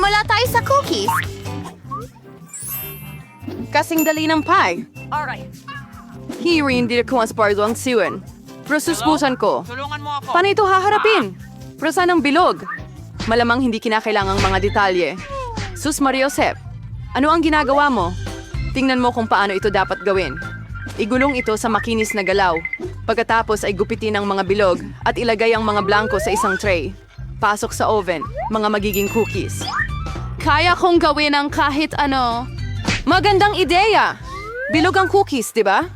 Magsimula tayo sa cookies. Kasing dali ng pie. Hindi ko mas pardo ang siwan. Pero suspusan ko. Tulungan mo ako. Paano ito haharapin? Pero saan ang bilog? Malamang hindi kinakailangang mga detalye. Sus Mariosep, ano ang ginagawa mo? Tingnan mo kung paano ito dapat gawin. Igulong ito sa makinis na galaw. Pagkatapos ay gupitin ang mga bilog at ilagay ang mga blanco sa isang tray. Pasok sa oven, mga magiging cookies. Kaya kong gawin ang kahit ano. Magandang ideya! Bilog ang cookies, di ba?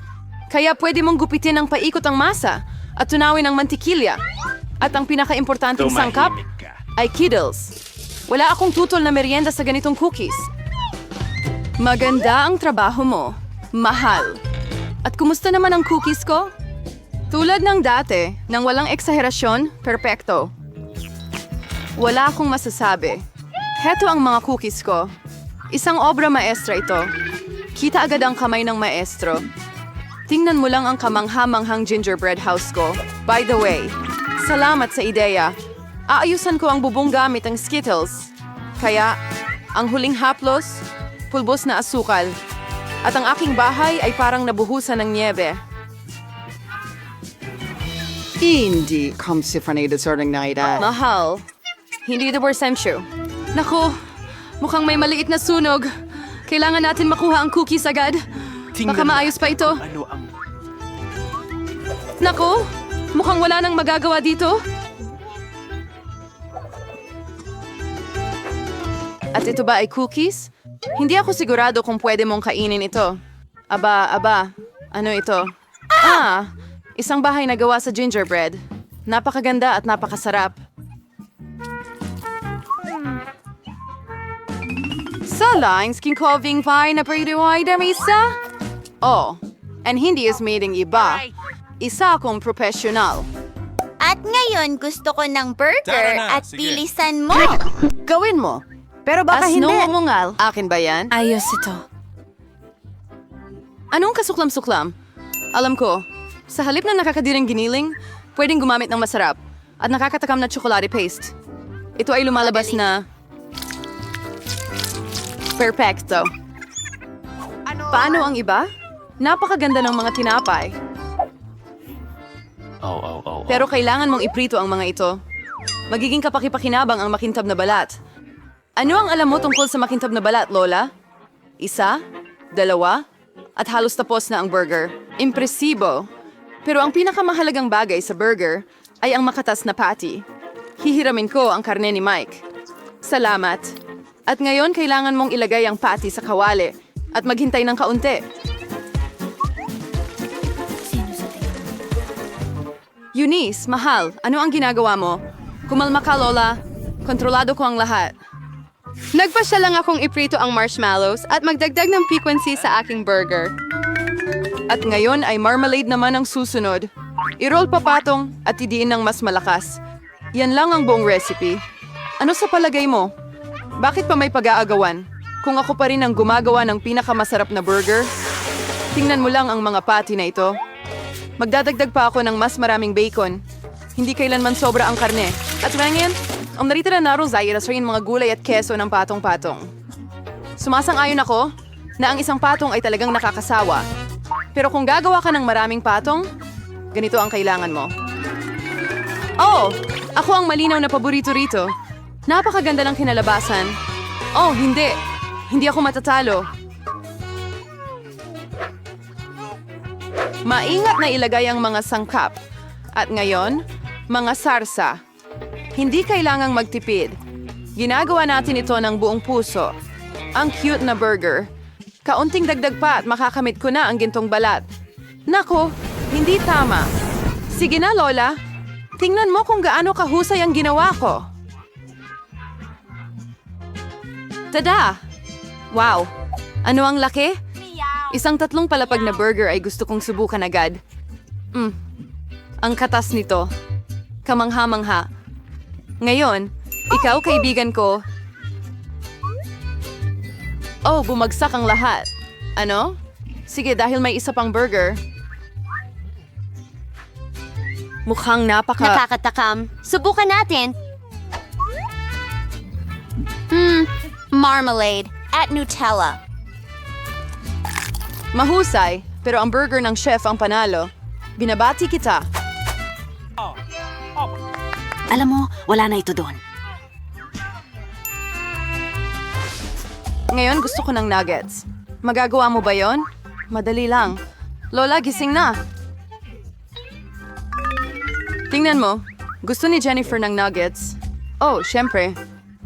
Kaya pwede mong gupitin ng paikot ang masa at tunawin ang mantikilya. At ang pinaka-importanting sangkap ay Kiddles. Wala akong tutol na merienda sa ganitong cookies. Maganda ang trabaho mo. Mahal. At kumusta naman ang cookies ko? Tulad ng dati, nang walang eksaherasyon, perpekto. Wala akong masasabi. Heto ang mga cookies ko. Isang obra maestra ito. Kita agad ang kamay ng maestro. Tingnan mo lang ang kamangha-manghang gingerbread house ko. By the way, salamat sa ideya. Aayusan ko ang bubong gamit ang Skittles. Kaya, ang huling haplos, pulbos na asukal. At ang aking bahay ay parang nabuhusan ng niebe. Hindi kom si Fernanda Sorning Naida. Mahal. Hindi ito persensyo. Naku, mukhang may maliit na sunog. Kailangan natin makuha ang cookies agad. Baka maayos pa ito. Ano ang... Naku, mukhang wala nang magagawa dito. At ito ba ay cookies? Hindi ako sigurado kung pwede mong kainin ito. Aba, ano ito? Isang bahay na gawa sa gingerbread. Napakaganda at napakasarap. Sa lines, kinkoving pie na pwedeway damisa? Oh, and hindi is made ng iba. Isa akong professional. At ngayon, gusto ko ng burger Tara na, at sige. bilisan mo. Gawin mo. Pero baka As hindi. numungal. Akin ba yan? Ayos ito. Anong kasuklam-suklam? Alam ko, sa halip na nakakadiring giniling, pwedeng gumamit ng masarap at nakakatakam na chocolate paste. Ito ay lumalabas na... Perfecto. Paano ang iba? Napakaganda ng mga tinapay. Pero kailangan mong iprito ang mga ito. Magiging kapaki-pakinabang ang makintab na balat. Ano ang alam mo tungkol sa makintab na balat, Lola? Isa? Dalawa? At halos tapos na ang burger. Impresibo. Pero ang pinakamahalagang bagay sa burger ay ang makatas na patty. Hihiramin ko ang karne ni Mike. Salamat. At ngayon kailangan mong ilagay ang patty sa kawali at maghintay ng kaunti. Eunice, mahal, ano ang ginagawa mo? Kumalma ka, Lola. Kontrolado ko ang lahat. Nagpasya lang akong iprito ang marshmallows at magdagdag ng piquancy sa aking burger. At ngayon ay marmalade naman ang susunod. I-roll papatong at idiin ng mas malakas. Yan lang ang buong recipe. Ano sa palagay mo? Bakit pa may pag-aagawan? Kung ako pa rin ang gumagawa ng pinakamasarap na burger? Tingnan mo lang ang mga patty na ito. Magdadagdag pa ako ng mas maraming bacon. Hindi kailanman sobra ang karne. At ngayon, ang narita na naroon ay irasoyin mga gulay at keso ng patong-patong. Sumasang-ayon ako na ang isang patong ay talagang nakakasawa. Pero kung gagawa ka ng maraming patong, ganito ang kailangan mo. Oh, ako ang malinaw na paborito rito. Napakaganda ng kinalabasan. Oh, hindi. Hindi ako matatalo. Maingat na ilagay ang mga sangkap. At ngayon, mga sarsa. Hindi kailangang magtipid. Ginagawa natin ito ng buong puso. Ang cute na burger. Kaunting dagdag pa at makakamit ko na ang gintong balat. Nako, hindi tama. Sige na, Lola. Tingnan mo kung gaano kahusay ang ginawa ko. Tada! Wow! Ano ang laki? Isang 3 palapag na burger ay gusto kong subukan agad. Ang katas nito. Kamangha-mangha. Ngayon, ikaw kaibigan ko. Oh, bumagsak ang lahat. Ano? Sige, dahil may isa pang burger. Mukhang Nakakatakam. Subukan natin. marmalade, at Nutella. Mahusay, pero ang burger ng chef ang panalo. Binabati kita. Alam mo, wala na ito doon. Ngayon gusto ko ng nuggets. Magagawa mo ba yon? Madali lang. Lola, gising na. Tingnan mo. Gusto ni Jennifer ng nuggets. Oh, syempre.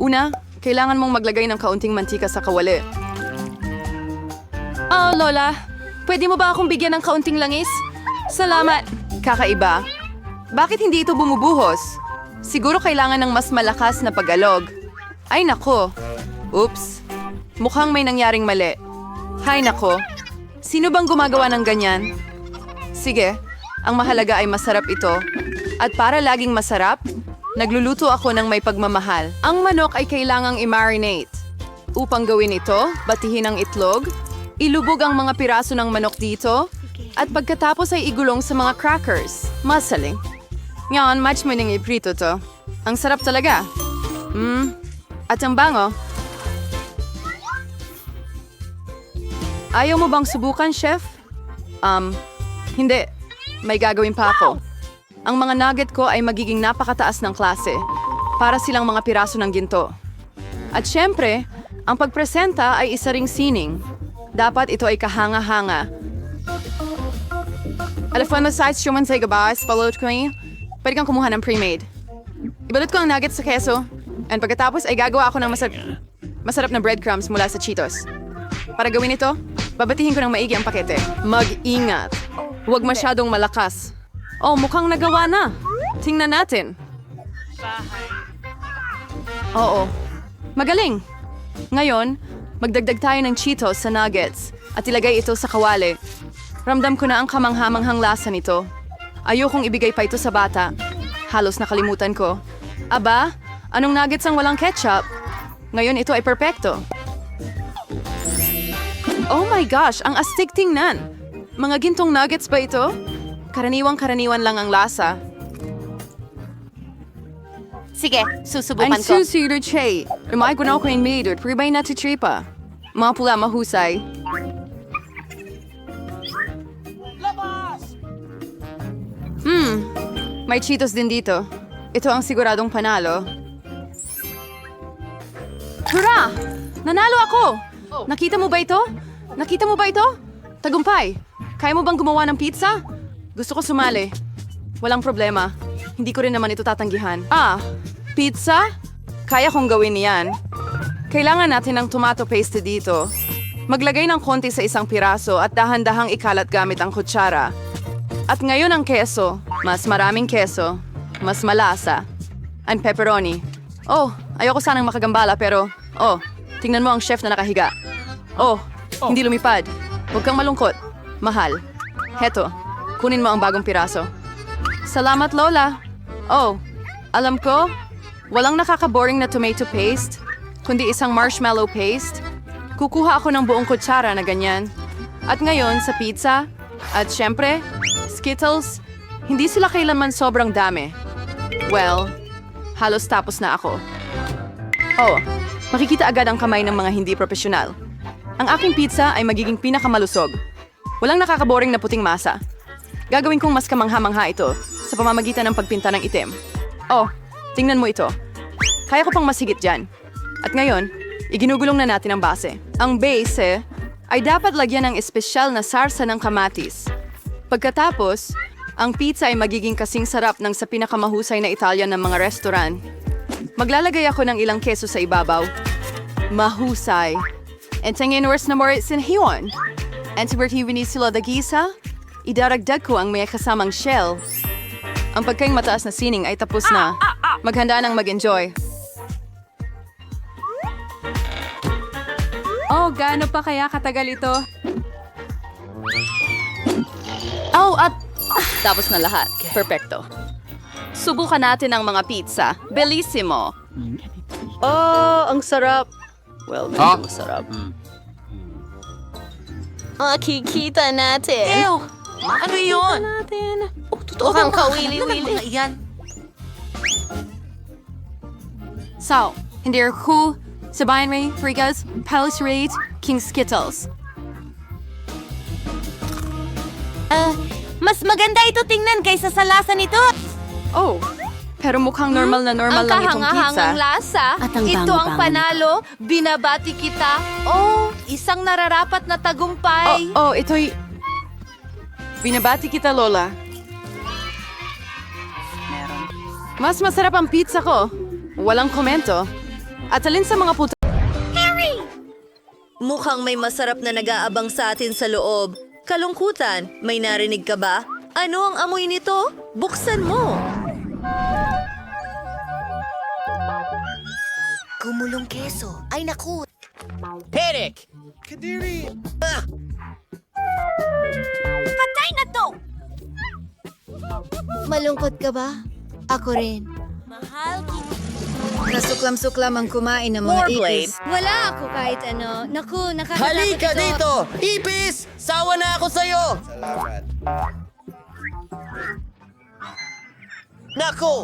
Una, kailangan mong maglagay ng kaunting mantika sa kawali. Oh, Lola. Pwede mo ba akong bigyan ng kaunting langis? Salamat. Kakaiba. Bakit hindi ito bumubuhos? Siguro kailangan ng mas malakas na pag-alog. Ay nako. Oops. Mukhang may nangyaring mali. Hay nako. Sino bang gumagawa ng ganyan? Sige, ang mahalaga ay masarap ito. At para laging masarap, nagluluto ako ng may pagmamahal. Ang manok ay kailangang i-marinate. Upang gawin ito, batihin ang itlog, ilubog ang mga piraso ng manok dito, at pagkatapos ay igulong sa mga crackers. Masaling. Ngayon, match mo nang iprito to. Ang sarap talaga. At ang bango. Ayaw mo bang subukan, chef? Hindi. May gagawin pa ako. Ang mga nugget ko ay magiging napakataas ng klase para silang mga piraso ng ginto. At syempre, ang pagpresenta ay isa ring sining. Dapat ito ay kahanga-hanga. Alafon mo size shuman sa igabas, palot ko niya. Pwede kang kumuha ng pre-made. Ibalot ko ang nuggets sa keso, and pagkatapos ay gagawa ako ng masarap na breadcrumbs mula sa Cheetos. Para gawin ito, babatihin ko ng maigi ang pakete. Mag-ingat. Huwag masyadong malakas. Oh, mukhang nagawa na. Tingnan natin. Oo. Magaling. Ngayon, magdagdag tayo ng Cheetos sa nuggets at ilagay ito sa kawali. Ramdam ko na ang kamanghamanghang lasa nito. Ayokong ibigay pa ito sa bata. Halos nakalimutan ko. Aba, anong nuggets ang walang ketchup? Ngayon ito ay perpekto. Oh my gosh, ang astig tingnan. Mga gintong nuggets ba ito? Karaniwang-karaniwan lang ang lasa. Sige, susubukan Ang ko. susi Che. Rumay ko na ako yung maid at pribay na titripa. Mga pula mahusay. May Cheetos din dito. Ito ang siguradong panalo. Hurra! Nanalo ako! Nakita mo ba ito? Nakita mo ba ito? Tagumpay! Kaya mo bang gumawa ng pizza? Gusto ko sumali. Walang problema. Hindi ko rin naman ito tatanggihan. Pizza? Kaya kong gawin yan. Kailangan natin ng tomato paste dito. Maglagay ng konti sa isang piraso at dahan-dahang ikalat gamit ang kutsara. At ngayon ang keso. Mas maraming keso. Mas malasa. And pepperoni. Oh, ayoko sanang makagambala pero... Oh, tingnan mo ang chef na nakahiga. Oh, hindi lumipad. Huwag kang malungkot. Mahal. Heto, kunin mo ang bagong piraso. Salamat, Lola. Oh, alam ko, walang nakaka-boring na tomato paste, kundi isang marshmallow paste. Kukuha ako ng buong kutsara na ganyan. At ngayon sa pizza, at syempre, Skittles, hindi sila kailanman sobrang dami. Well, halos tapos na ako. Oh, makikita agad ang kamay ng mga hindi profesional. Ang aking pizza ay magiging pinakamalusog. Walang nakakaboring na puting masa. Gagawin kong mas kamangha-mangha ito sa pamamagitan ng pagpinta ng itim. Oh, tingnan mo ito. Kaya ko pang masigit dyan. At ngayon, iginugulong na natin ang base. Ang base ay dapat lagyan ng espesyal na sarsa ng kamatis. Pagkatapos, ang pizza ay magiging kasing sarap ng sa pinakamahusay na Italian ng mga restaurant. Maglalagay ako ng ilang keso sa ibabaw. Mahusay. And tingin worse na more sinhiwan. And sibertiwini sila dagisa, idaragdag ko ang may kasamang shell. Ang pagkaing mataas na sining ay tapos na. Maghanda nang mag-enjoy. Oh, gaano pa kaya katagal ito? Oh, at tapos na lahat. Perfecto. Subukan natin ang mga pizza. Bellissimo. Oh, ang sarap. Well, medyo masarap. Makikita natin. Ew! Ano yun? Totoo kang kawili-wili. Yan. So, hindi ko Sabayan Ray, Frikas, Palace Raid, King Skittles. Mas maganda ito tingnan kaysa sa lasa nito. Oh, pero mukhang normal na normal lang itong pizza. kahangahangang lasa. At ang Ito ang bango-bango panalo. Binabati kita. Oh, isang nararapat na tagumpay. Ito'y... Binabati kita, Lola. Mas masarap ang pizza ko. Walang komento. At alin sa mga puto... Mukhang may masarap na nag-aabang sa atin sa loob. Kalungkutan, may narinig ka ba? Ano ang amoy nito? Buksan mo! Gumulong keso. Ay naku. Headache! Patay na to! Malungkot ka ba? Ako rin. Mahal kita. Nasuklam-suklam ang kumain ng mga Warblade. ipis. Wala ako kahit ano. Naku, nakakatakot Halika ito. dito! Ipis! Sawa na ako sa'yo! Naku!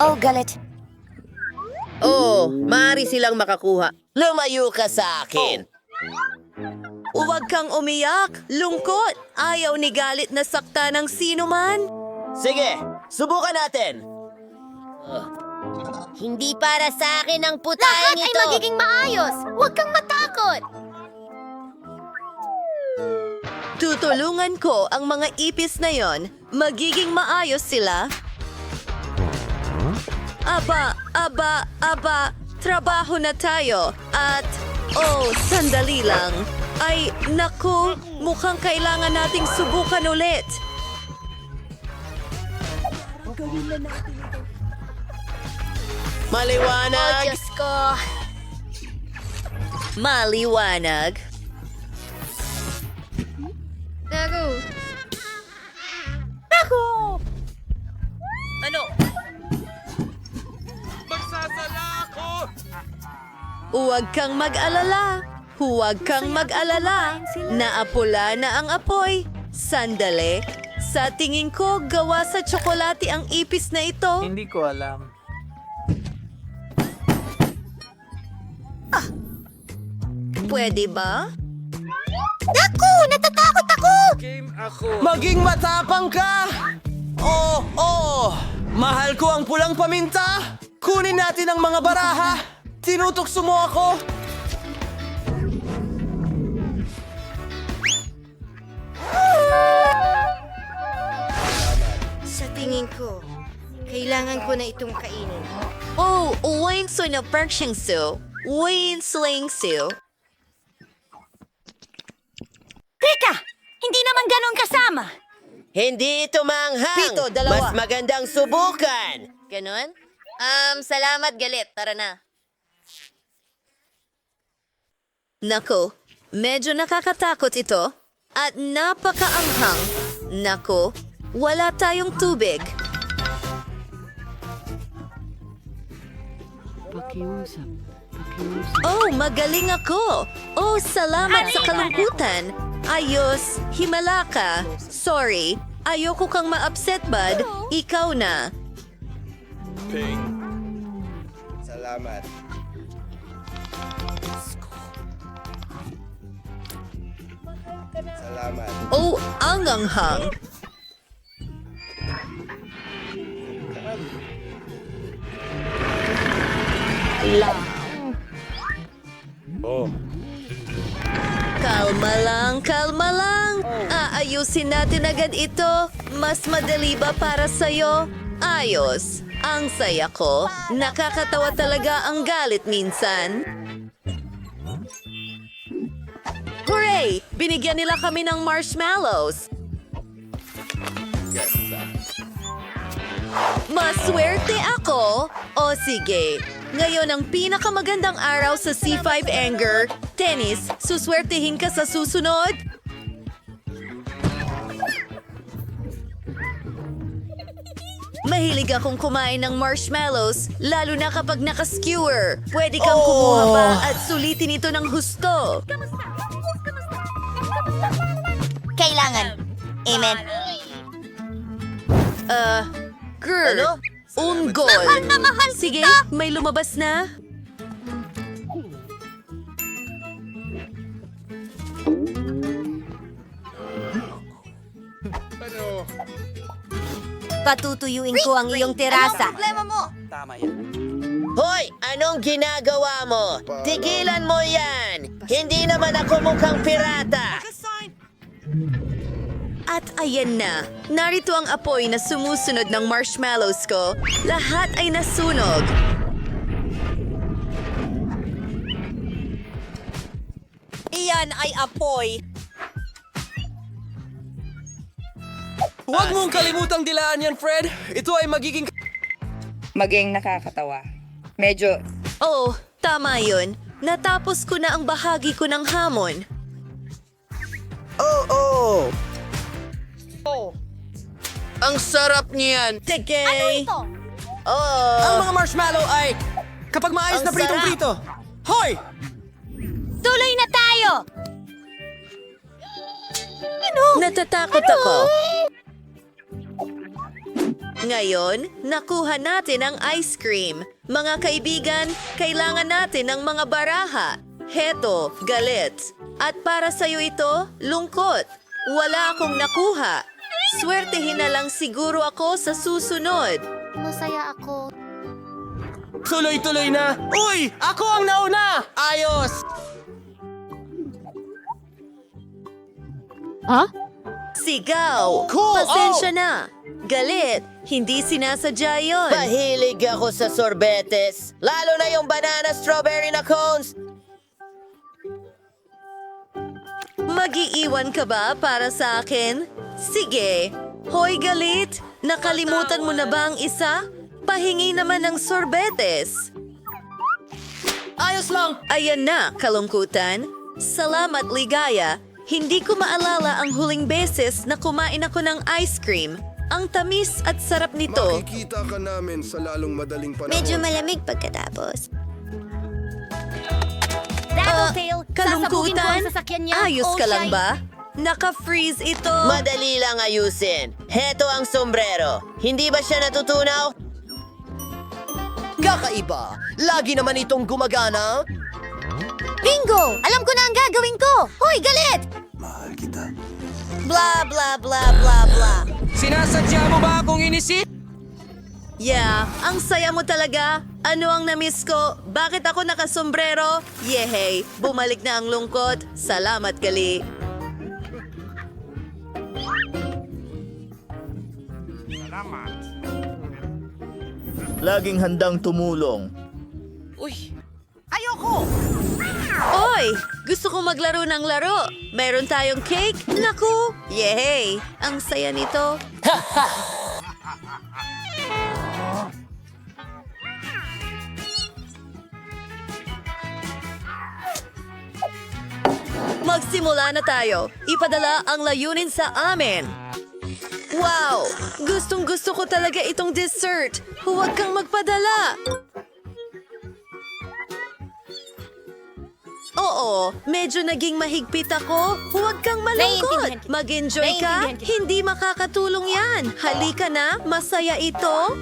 Oh, galit. Oh, maaari silang makakuha. Lumayo ka sa akin! Huwag kang umiyak, lungkot. Ayaw ni galit na sakta ng sino man. Sige, subukan natin! Hindi para sa akin ang putayan ito. Lahat ay magiging maayos. Huwag kang matakot. Tutulungan ko ang mga ipis na yon. Magiging maayos sila. Aba, trabaho na tayo. At, sandali lang. Ay, naku, mukhang kailangan nating subukan ulit. Maliwanag! Diyos ko. Maliwanag. Ano? Huwag kang mag-alala. Huwag kang mag-alala. Naapula na ang apoy. Sandali. Sa tingin ko, gawa sa tsokolate ang ipis na ito. Hindi ko alam. Pwede ba? Naku, natatakot ako. Maging matapang ka! Oo! Mahal ko ang pulang paminta! Kunin natin ang mga baraha! Tinutukso mo ako! Sa tingin ko, kailangan ko na itong kainin. Oh, wine soy na perching su. Wine sling su. Teka, hindi naman ganun kasama. Hindi ito manghang! Pito, dalawa. Mas magandang subukan! Ganon? Salamat galit. Tara na. Nako, medyo nakakatakot ito. At napakaanghang. Nako, wala tayong tubig. Oh, magaling ako. Oh, salamat sa kalungkutan. Ayos, himala ka. Sorry, ayoko kang ma-upset, bud. Ikaw na. Salamat. Salamat. Oh, ang anghang. Kalma lang. Aayusin natin agad ito. Mas madali ba para sa'yo? Ayos. Ang saya ko. Nakakatawa talaga ang galit minsan. Hooray! Binigyan nila kami ng marshmallows. Maswerte ako? O sige. Ngayon ang pinakamagandang araw sa C5 Anger. Tennis, suswertehin ka sa susunod? Mahilig akong kumain ng marshmallows, lalo na kapag naka-skewer. Pwede kang kumuha pa at sulitin ito ng husto. Kailangan. Amen. Grr! Ano? Unggol! Sige, may lumabas na. Patutuyuin ko ang iyong terasa. Hoy! Anong ginagawa mo? Tigilan mo yan! Hindi naman ako mukhang pirata! At ayan na, narito ang apoy na sumusunod ng marshmallows ko. Lahat ay nasunog. Iyan ay apoy. Huwag mong kalimutang dilaan yan, Fred! Ito ay magiging... Maging nakakatawa. Medyo Oh, tama yun. Natapos ko na ang bahagi ko ng hamon. Oh! Ang sarap niyan! Sige! Oh! Ang mga marshmallow ay... Kapag maayos na Ang pritong-prito! Hoy! Tuloy na tayo! Natatakot ako. Ngayon, nakuha natin ang ice cream. Mga kaibigan, kailangan natin ng mga baraha. Heto, galit. At para sa'yo ito, lungkot. Wala akong nakuha. Swertehin na lang siguro ako sa susunod. Masaya ako. Tuloy-tuloy na! Uy! Ako ang nauna! Ayos! Sigaw! Cool! Pasensya na! Galit! Hindi sinasadya yon. Mahilig ako sa sorbetes. Lalo na yung banana strawberry na cones. Mag-iiwan ka ba para sa akin? Sige. Hoy, galit! Nakalimutan mo na ba ang isa? Pahingi naman ng sorbetes. Ayos lang! Ayan na, kalungkutan. Salamat, ligaya. Hindi ko maalala ang huling beses na kumain ako ng ice cream. Ang tamis at sarap nito. Makikita ka namin sa lalong madaling panahon. Medyo malamig pagkatapos. Tattletale, sasabugin ko ang sasakyan niya. Ayos ka Oh, lang siya- ba? Naka-freeze ito. Madali lang ayusin. Heto ang sombrero. Hindi ba siya natutunaw? Kakaiba. Lagi naman itong gumagana. Bingo! Alam ko na ang gagawin ko! Hoy, galit! Mahal kita. Blah, blah, blah, blah, blah. Sinasadya mo ba akong inisip? Yeah, ang saya mo talaga. Ano ang namiss ko? Bakit ako nakasombrero? Yehey, bumalik na ang lungkot. Salamat, gali. Laging handang tumulong. Oy, gusto kong maglaro ng laro. Meron tayong cake? Naku, yehey, ang saya nito. Magsimula na tayo. Ipadala ang layunin sa amin. Wow! Gustong-gusto ko talaga itong dessert. Huwag kang magpadala. Oo, medyo naging mahigpit ako. Huwag kang malungkot. Mag-enjoy ka. Naiintindihan kita. Hindi makakatulong yan. Halika na, masaya ito.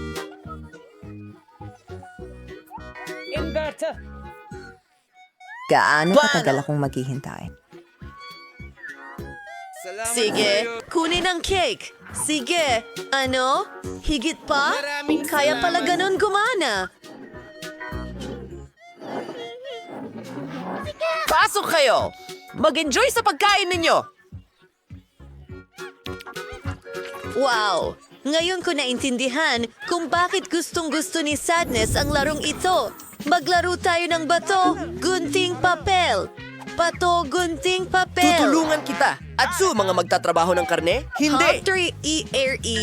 gaano Paano? katagal akong maghihintay. Sige, kunin ang cake. Sige, ano? Higit pa? Kaya pala ganun gumana. Pasok kayo! Mag-enjoy sa pagkain ninyo! Wow! Ngayon ko naintindihan kung bakit gustong-gusto ni Sadness ang larong ito. Maglaro tayo ng bato, gunting, papel. Bato, gunting, papel. Tutulungan kita! Atsu, mga magtatrabaho ng karne? Hindi! H3ERE.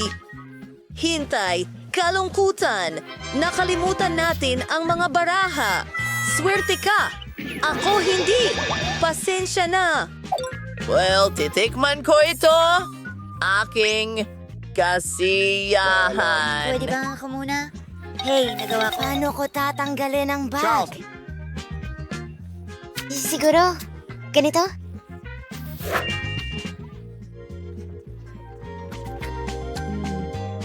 Hintay, kalungkutan. Nakalimutan natin ang mga baraha. Swerte ka. Ako hindi. Pasensya na. Well, titikman ko ito. Aking kasiyahan. Pwede ba ako muna? Hey, nagawa ko. Paano ko tatanggalin ang bag? Siguro, ganito?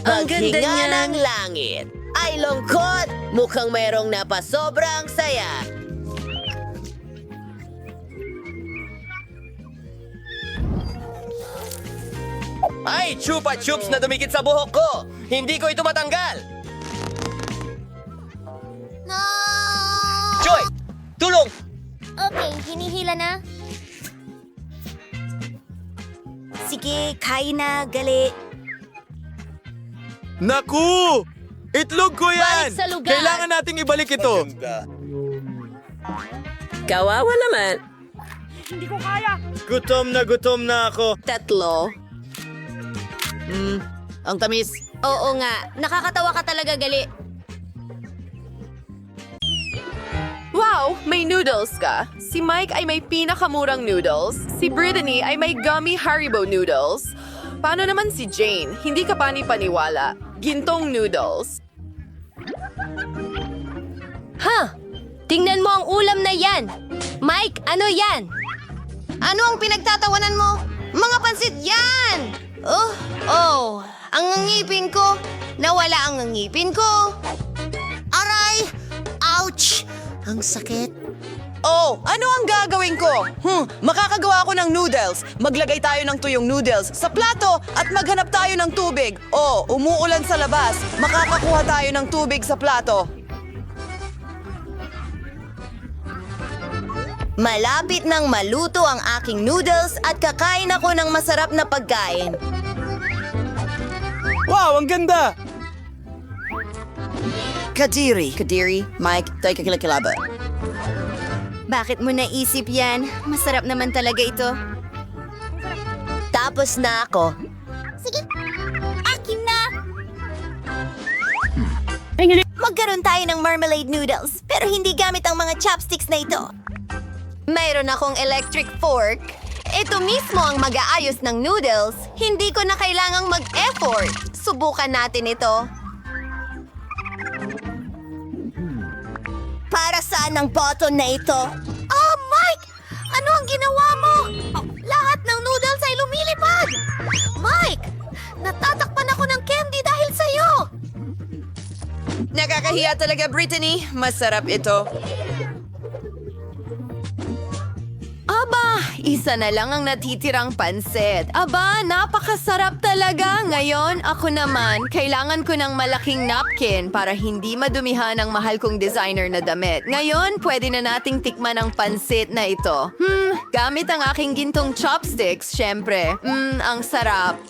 Ang ganda Paghinga niya. ng langit. Ay lungkot! Mukhang mayroong napasobrang saya. Ay, chupa chups na dumikit sa buhok ko! Hindi ko ito matanggal! No! Joy! Tulong! Okay, hinihila na. Sige, kain na, gali. Naku! Itlog ko yan! Balik sa lugar. Kailangan nating ibalik ito. Kawawa naman. Gutom na ako. Tatlo. Ang tamis. Oo nga, nakakatawa ka talaga, gali. Wow! May noodles ka. Si Mike ay may pinakamurang noodles. Si Brittany ay may gummy Haribo noodles. Paano naman si Jane? Hindi ka pani-paniwala. Gintong noodles. Ha? Tingnan mo ang ulam na yan. Mike, ano yan? Ano ang pinagtatawanan mo? Mga pansit yan! Ang ngipin ko. Nawala ang ngipin ko. Aray! Ouch! Ang sakit. Oh, ano ang gagawin ko? Makakagawa ako ng noodles. Maglagay tayo ng tuyong noodles sa plato at maghanap tayo ng tubig. Oh, umuulan sa labas. Makakakuha tayo ng tubig sa plato. Malapit nang maluto ang aking noodles at kakain ako ng masarap na pagkain. Wow, ang ganda! Kadiri, Mike, tayo kakilakilaba. Bakit mo naisip yan? Masarap naman talaga ito. Tapos na ako. Sige, akin na! Magkaroon tayo ng marmalade noodles, pero hindi gamit ang mga chopsticks na ito. Mayroon akong electric fork. Ito mismo ang mag-aayos ng noodles. Hindi ko na kailangang mag-effort. Subukan natin ito. Para saan ang button na ito? Oh, Mike! Ano ang ginawa mo? Lahat ng noodles ay lumilipad! Mike! Natatakpan ako ng candy dahil sa'yo! Nakakahiya talaga, Brittany. Masarap ito. Aba, isa na lang ang natitirang pansit. Aba, napakasarap talaga. Ngayon, ako naman, kailangan ko ng malaking napkin para hindi madumihan ang mahal kong designer na damit. Ngayon, pwede na nating tikman ang pansit na ito. Gamit ang aking gintong chopsticks, syempre. Ang sarap.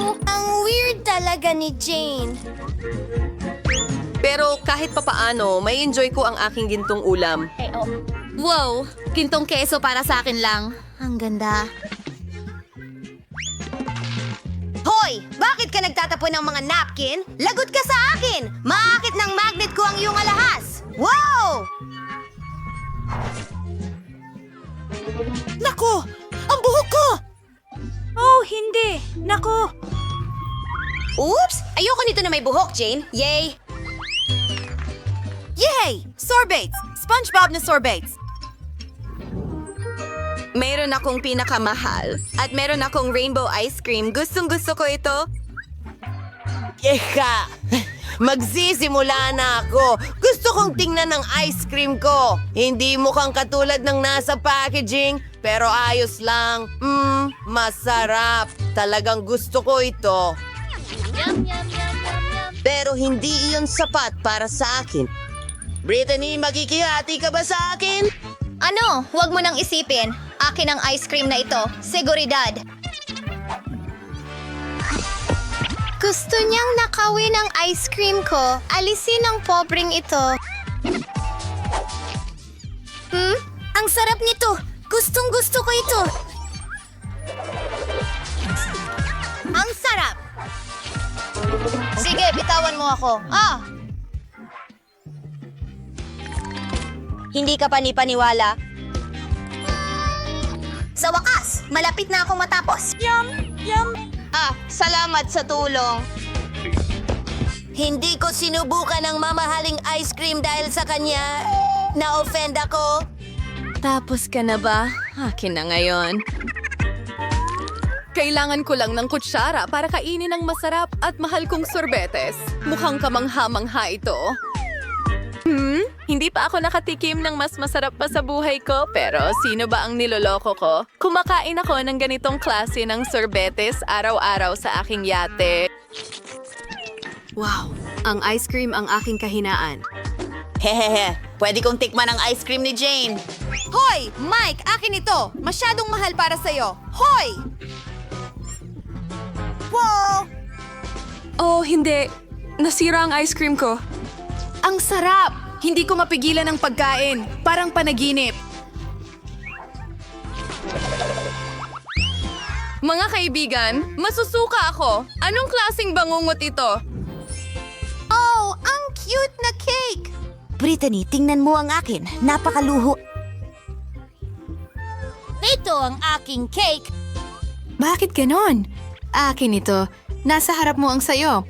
Ang weird talaga ni Jane. Pero kahit papaano, may enjoy ko ang aking gintong ulam. Wow, gintong keso para sa akin lang. Ang ganda. Hoy! Bakit ka nagtatapon ng mga napkin? Lagot ka sa akin! Maakit ng magnet ko ang iyong alahas! Wow! Nako! Ang buhok ko! Oh, hindi! Nako! Oops! Ayoko nito na may buhok, Jane. Yay! Yay! Sorbates! SpongeBob na sorbates! Mayroon akong pinakamahal at meron akong rainbow ice cream. Gustong-gusto ko ito. Eka! Magsisimula na ako. Gusto kong tingnan ng ice cream ko. Hindi mukhang katulad ng nasa packaging, pero ayos lang. Masarap. Talagang gusto ko ito. Pero hindi iyon sapat para sa akin. Brittany, makikihati ka ba sa akin? Ano? Huwag mo nang isipin. Akin ang ice cream na ito. Seguridad. Gusto niyang nakawin ang ice cream ko. Alisin ang pobreng ito. Ang sarap nito. Gustong-gusto ko ito. Ang sarap. Sige, bitawan mo ako. Hindi ka pani-paniwala. Sa wakas, malapit na akong matapos. Salamat sa tulong. Hindi ko sinubukan ang mamahaling ice cream dahil sa kanya. Na-offend ako. Tapos ka na ba? Akin na ngayon. Kailangan ko lang ng kutsara para kainin ang masarap at mahal kong sorbetes. Mukhang kamangha-mangha ito. Hindi pa ako nakatikim ng mas masarap pa sa buhay ko, pero sino ba ang niloloko ko? Kumakain ako ng ganitong klase ng sorbetes araw-araw sa aking yate. Wow, ang ice cream ang aking kahinaan. Hehehe, pwede kong tikman ang ice cream ni Jane. Hoy! Mike, akin ito! Masyadong mahal para sa'yo. Hoy! Wow! Oh, hindi. Nasira ang ice cream ko. Ang sarap! Hindi ko mapigilan ang pagkain. Parang panaginip. Mga kaibigan, masusuka ako. Anong klaseng bangungot ito? Oh, ang cute na cake! Brittany, tingnan mo ang akin. Napakaluho. Ito ang aking cake! Bakit ganon? Akin ito. Nasa harap mo ang sayo.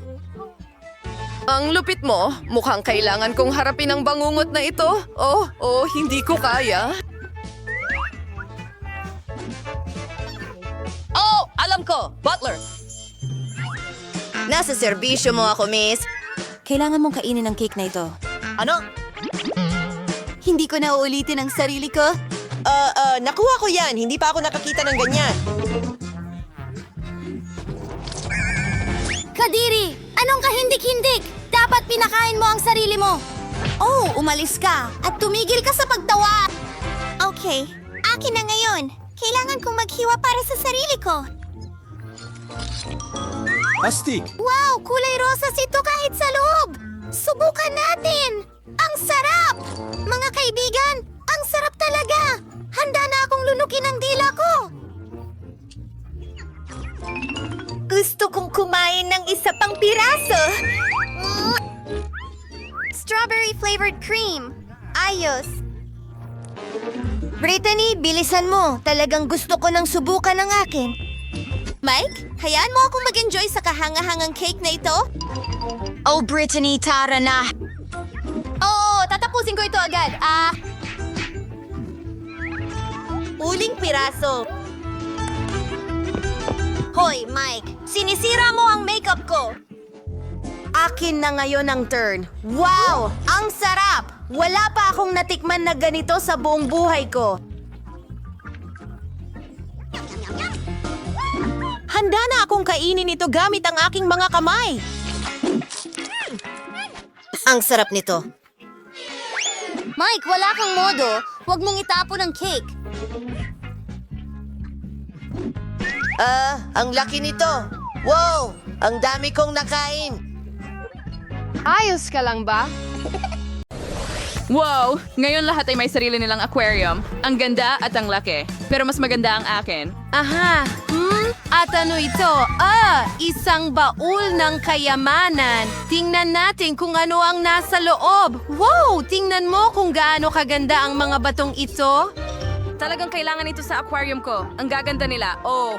Ang lupit mo. Mukhang kailangan kong harapin ang bangungot na ito. Oh, hindi ko kaya. Oh, alam ko! Butler! Nasa serbisyo mo ako, miss. Kailangan mong kainin ang cake na ito. Ano? Hindi ko na uulitin ang sarili ko. Nakuha ko yan. Hindi pa ako nakakita ng ganyan. Kadiri! Anong kahindik-hindik? Dapat pinakain mo ang sarili mo. Oh, umalis ka at tumigil ka sa pagtawa. Okay, akin na ngayon. Kailangan kong maghiwa para sa sarili ko. Astig! Wow, kulay rosas ito kahit sa loob. Subukan natin. Ang sarap! Mga kaibigan, ang sarap talaga. Handa na akong lunukin ang dila ko. Gusto kong kumain ng isa pang piraso. Strawberry flavored cream. Ayos. Brittany, bilisan mo. Talagang gusto ko nang subukan ang akin. Mike, hayaan mo akong mag-enjoy sa kahanga-hangang cake na ito? Oh, Brittany, tara na. Oo, tatapusin ko ito agad. Uling piraso. Hoy, Mike, sinisira mo ang makeup ko. Akin na ngayon ang turn. Wow! Ang sarap! Wala pa akong natikman na ganito sa buong buhay ko. Handa na akong kainin ito gamit ang aking mga kamay. Ang sarap nito. Mike, wala kang modo. Huwag mong itapon ang cake. Ang laki nito. Wow! Ang dami kong nakain. Ayos ka lang ba? Wow! Ngayon lahat ay may sarili nilang aquarium. Ang ganda at ang laki. Pero mas maganda ang akin. Aha! At ano ito? Isang baul ng kayamanan. Tingnan natin kung ano ang nasa loob. Wow! Tingnan mo kung gaano kaganda ang mga batong ito. Talagang kailangan ito sa aquarium ko. Ang gaganda nila. Oh!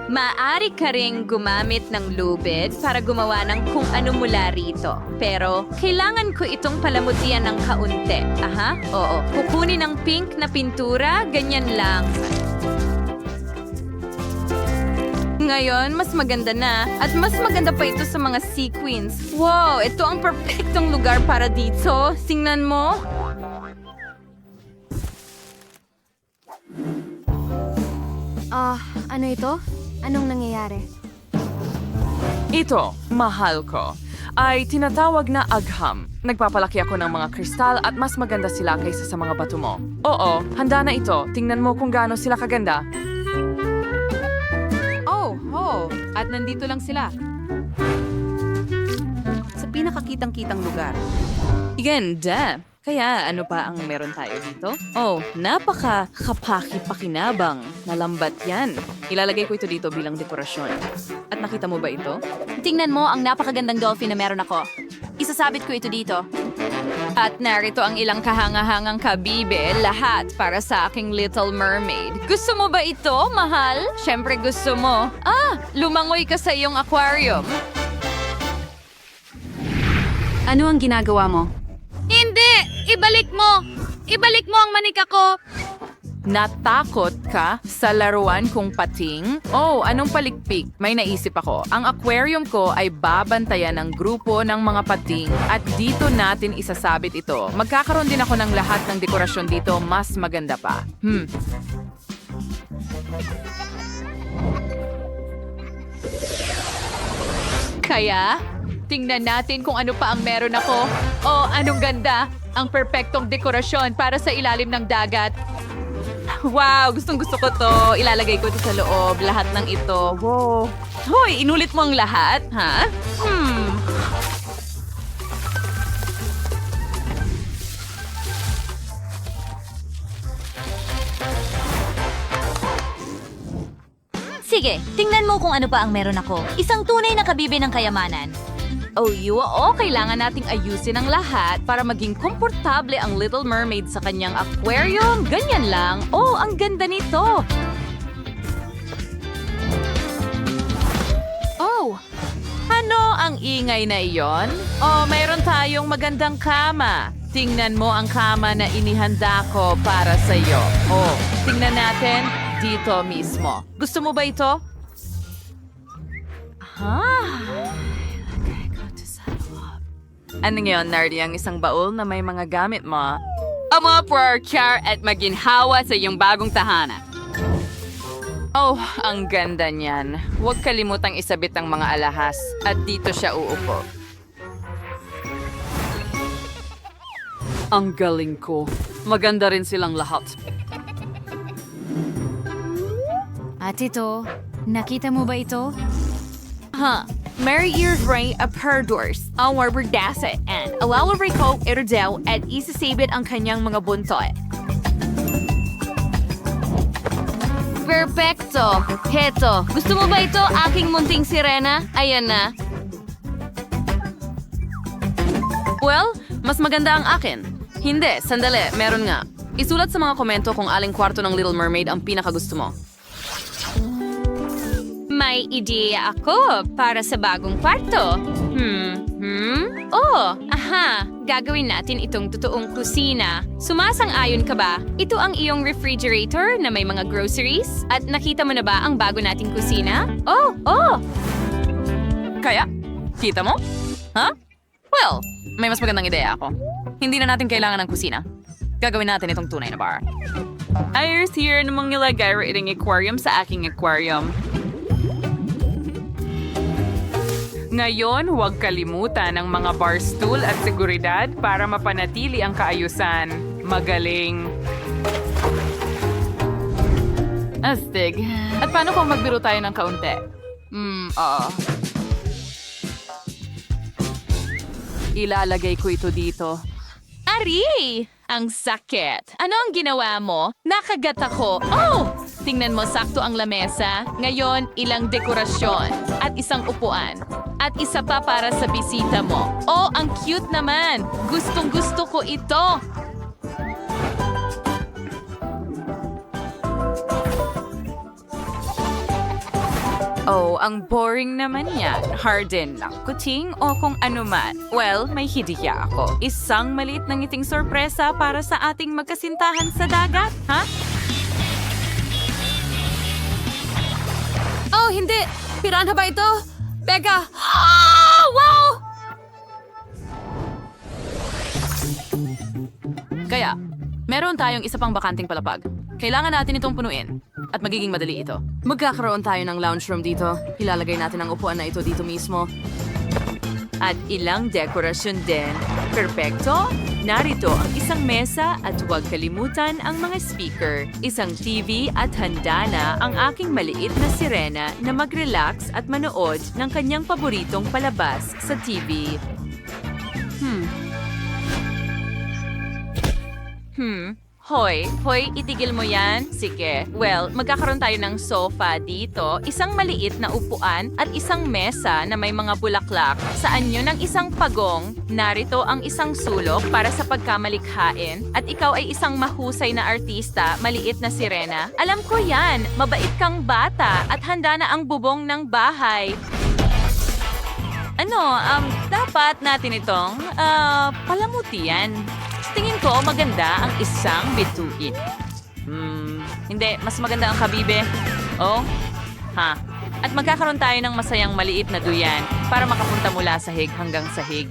Maaari ka ring gumamit ng lubid para gumawa ng kung ano mula rito. Pero, kailangan ko itong palamutian ng kaunti. Aha, oo. Kukunin ng pink na pintura, ganyan lang. Ngayon, mas maganda na. At mas maganda pa ito sa mga sequins. Wow, ito ang perfectong lugar para dito. Tingnan mo. Ano ito? Anong nangyayari? Ito, mahal ko, ay tinatawag na agham. Nagpapalaki ako ng mga kristal at mas maganda sila kaysa sa mga bato mo. Oo, handa na ito. Tingnan mo kung gaano sila kaganda. Oh, at nandito lang sila. Sa pinakakitang-kitang lugar. Ganda. Kaya ano pa ang meron tayo dito? Oh, napaka-kapaki-pakinabang na lambat yan. Ilalagay ko ito dito bilang dekorasyon. At nakita mo ba ito? Tingnan mo ang napakagandang dolphin na meron ako. Isasabit ko ito dito. At narito ang ilang kahanga-hangang kabibe, lahat para sa aking Little Mermaid. Gusto mo ba ito, mahal? Siyempre gusto mo. Lumangoy ka sa iyong aquarium. Ano ang ginagawa mo? Hindi! Ibalik mo! Ibalik mo ang manika ko! Natakot ka sa laruan kong pating? Oh, anong palikpik? May naisip ako. Ang aquarium ko ay babantayan ng grupo ng mga pating at dito natin isasabit ito. Magkakaroon din ako ng lahat ng dekorasyon dito, mas maganda pa. Kaya, tingnan natin kung ano pa ang meron ako. Oh, anong ganda! Ang perpektong dekorasyon para sa ilalim ng dagat. Wow, gustong-gusto ko to. Ilalagay ko ito sa loob, lahat ng ito. Wow. Hoy, inulit mo ang lahat, ha? Sige, tingnan mo kung ano pa ang meron ako. Isang tunay na kabibi ng kayamanan. Oh, kailangan nating ayusin ang lahat para maging komportable ang Little Mermaid sa kanyang aquarium. Ganyan lang. Oh, ang ganda nito. Oh, ano ang ingay na iyon? Oh, mayroon tayong magandang kama. Tingnan mo ang kama na inihanda ko para sa iyo. Oh, tingnan natin dito mismo. Gusto mo ba ito? Ano ngayon, Nardi, ang isang baul na may mga gamit mo? Amo for char at maginhawa sa iyong bagong tahanan. Oh, ang ganda niyan. Huwag kalimutang isabit ang mga alahas at dito siya uupo. Ang galing ko. Maganda rin silang lahat. At ito, nakita mo ba ito? Mary Ears Ray of Perdors, ang warberdasa, and alalabay ko ito daw at isasabit ang kanyang mga buntot. Perfecto! Heto, gusto mo ba ito, aking munting sirena? Ayan na. Well, mas maganda ang akin. Hindi, sandali, meron nga. Isulat sa mga komento kung aling kwarto ng Little Mermaid ang pinakagusto mo. May ideya ako para sa bagong kwarto. Gagawin natin itong totoong kusina. Sumasang-ayon ka ba? Ito ang iyong refrigerator na may mga groceries? At nakita mo na ba ang bago nating kusina? Oh! Kaya, kita mo? Well, may mas magandang ideya ako. Hindi na natin kailangan ng kusina. Gagawin natin itong tunay na bar. Ayos here namang nilagay rin aquarium sa aking aquarium. Ngayon, huwag kalimutan ang mga bar stool at seguridad para mapanatili ang kaayusan. Magaling. Astig. At paano kung magbiro tayo ng kaunti? Ilalagay ko ito dito. Ari! Ang sakit. Ano ang ginawa mo? Nakagat ako. Oh! Tingnan mo, sakto ang lamesa. Ngayon, ilang dekorasyon. At isang upuan. At isa pa para sa bisita mo. Oh, ang cute naman! Gustong-gusto ko ito! Oh, ang boring naman yan. Harden lang, kuting o kung ano man. Well, may hidiya ako. Isang maliit na ngiting sorpresa para sa ating magkasintahan sa dagat, ha? Oh, hindi! Piranha ba ito? Becca! Wow! Kaya, meron tayong isa pang bakanting palapag. Kailangan natin itong punuin. At magiging madali ito. Magkakaroon tayo ng lounge room dito. Ilalagay natin ang upuan na ito dito mismo. At ilang dekorasyon din. Perpekto! Narito ang isang mesa at huwag kalimutan ang mga speaker. Isang TV at handa na ang aking maliit na sirena na mag-relax at manood ng kanyang paboritong palabas sa TV. Hoy, itigil mo yan? Sige. Well, magkakaroon tayo ng sofa dito, isang maliit na upuan at isang mesa na may mga bulaklak. Sa anyo ng isang pagong, narito ang isang sulok para sa pagkamalikhain at ikaw ay isang mahusay na artista, maliit na sirena. Alam ko yan, mabait kang bata at handa na ang bubong ng bahay. Dapat natin itong, palamutian. Tingin ko maganda ang isang bituin. Hindi, mas maganda ang kabibe. Oh? Ha? At magkakaroon tayo ng masayang maliit na duyan para makapunta mula sahig hanggang sahig.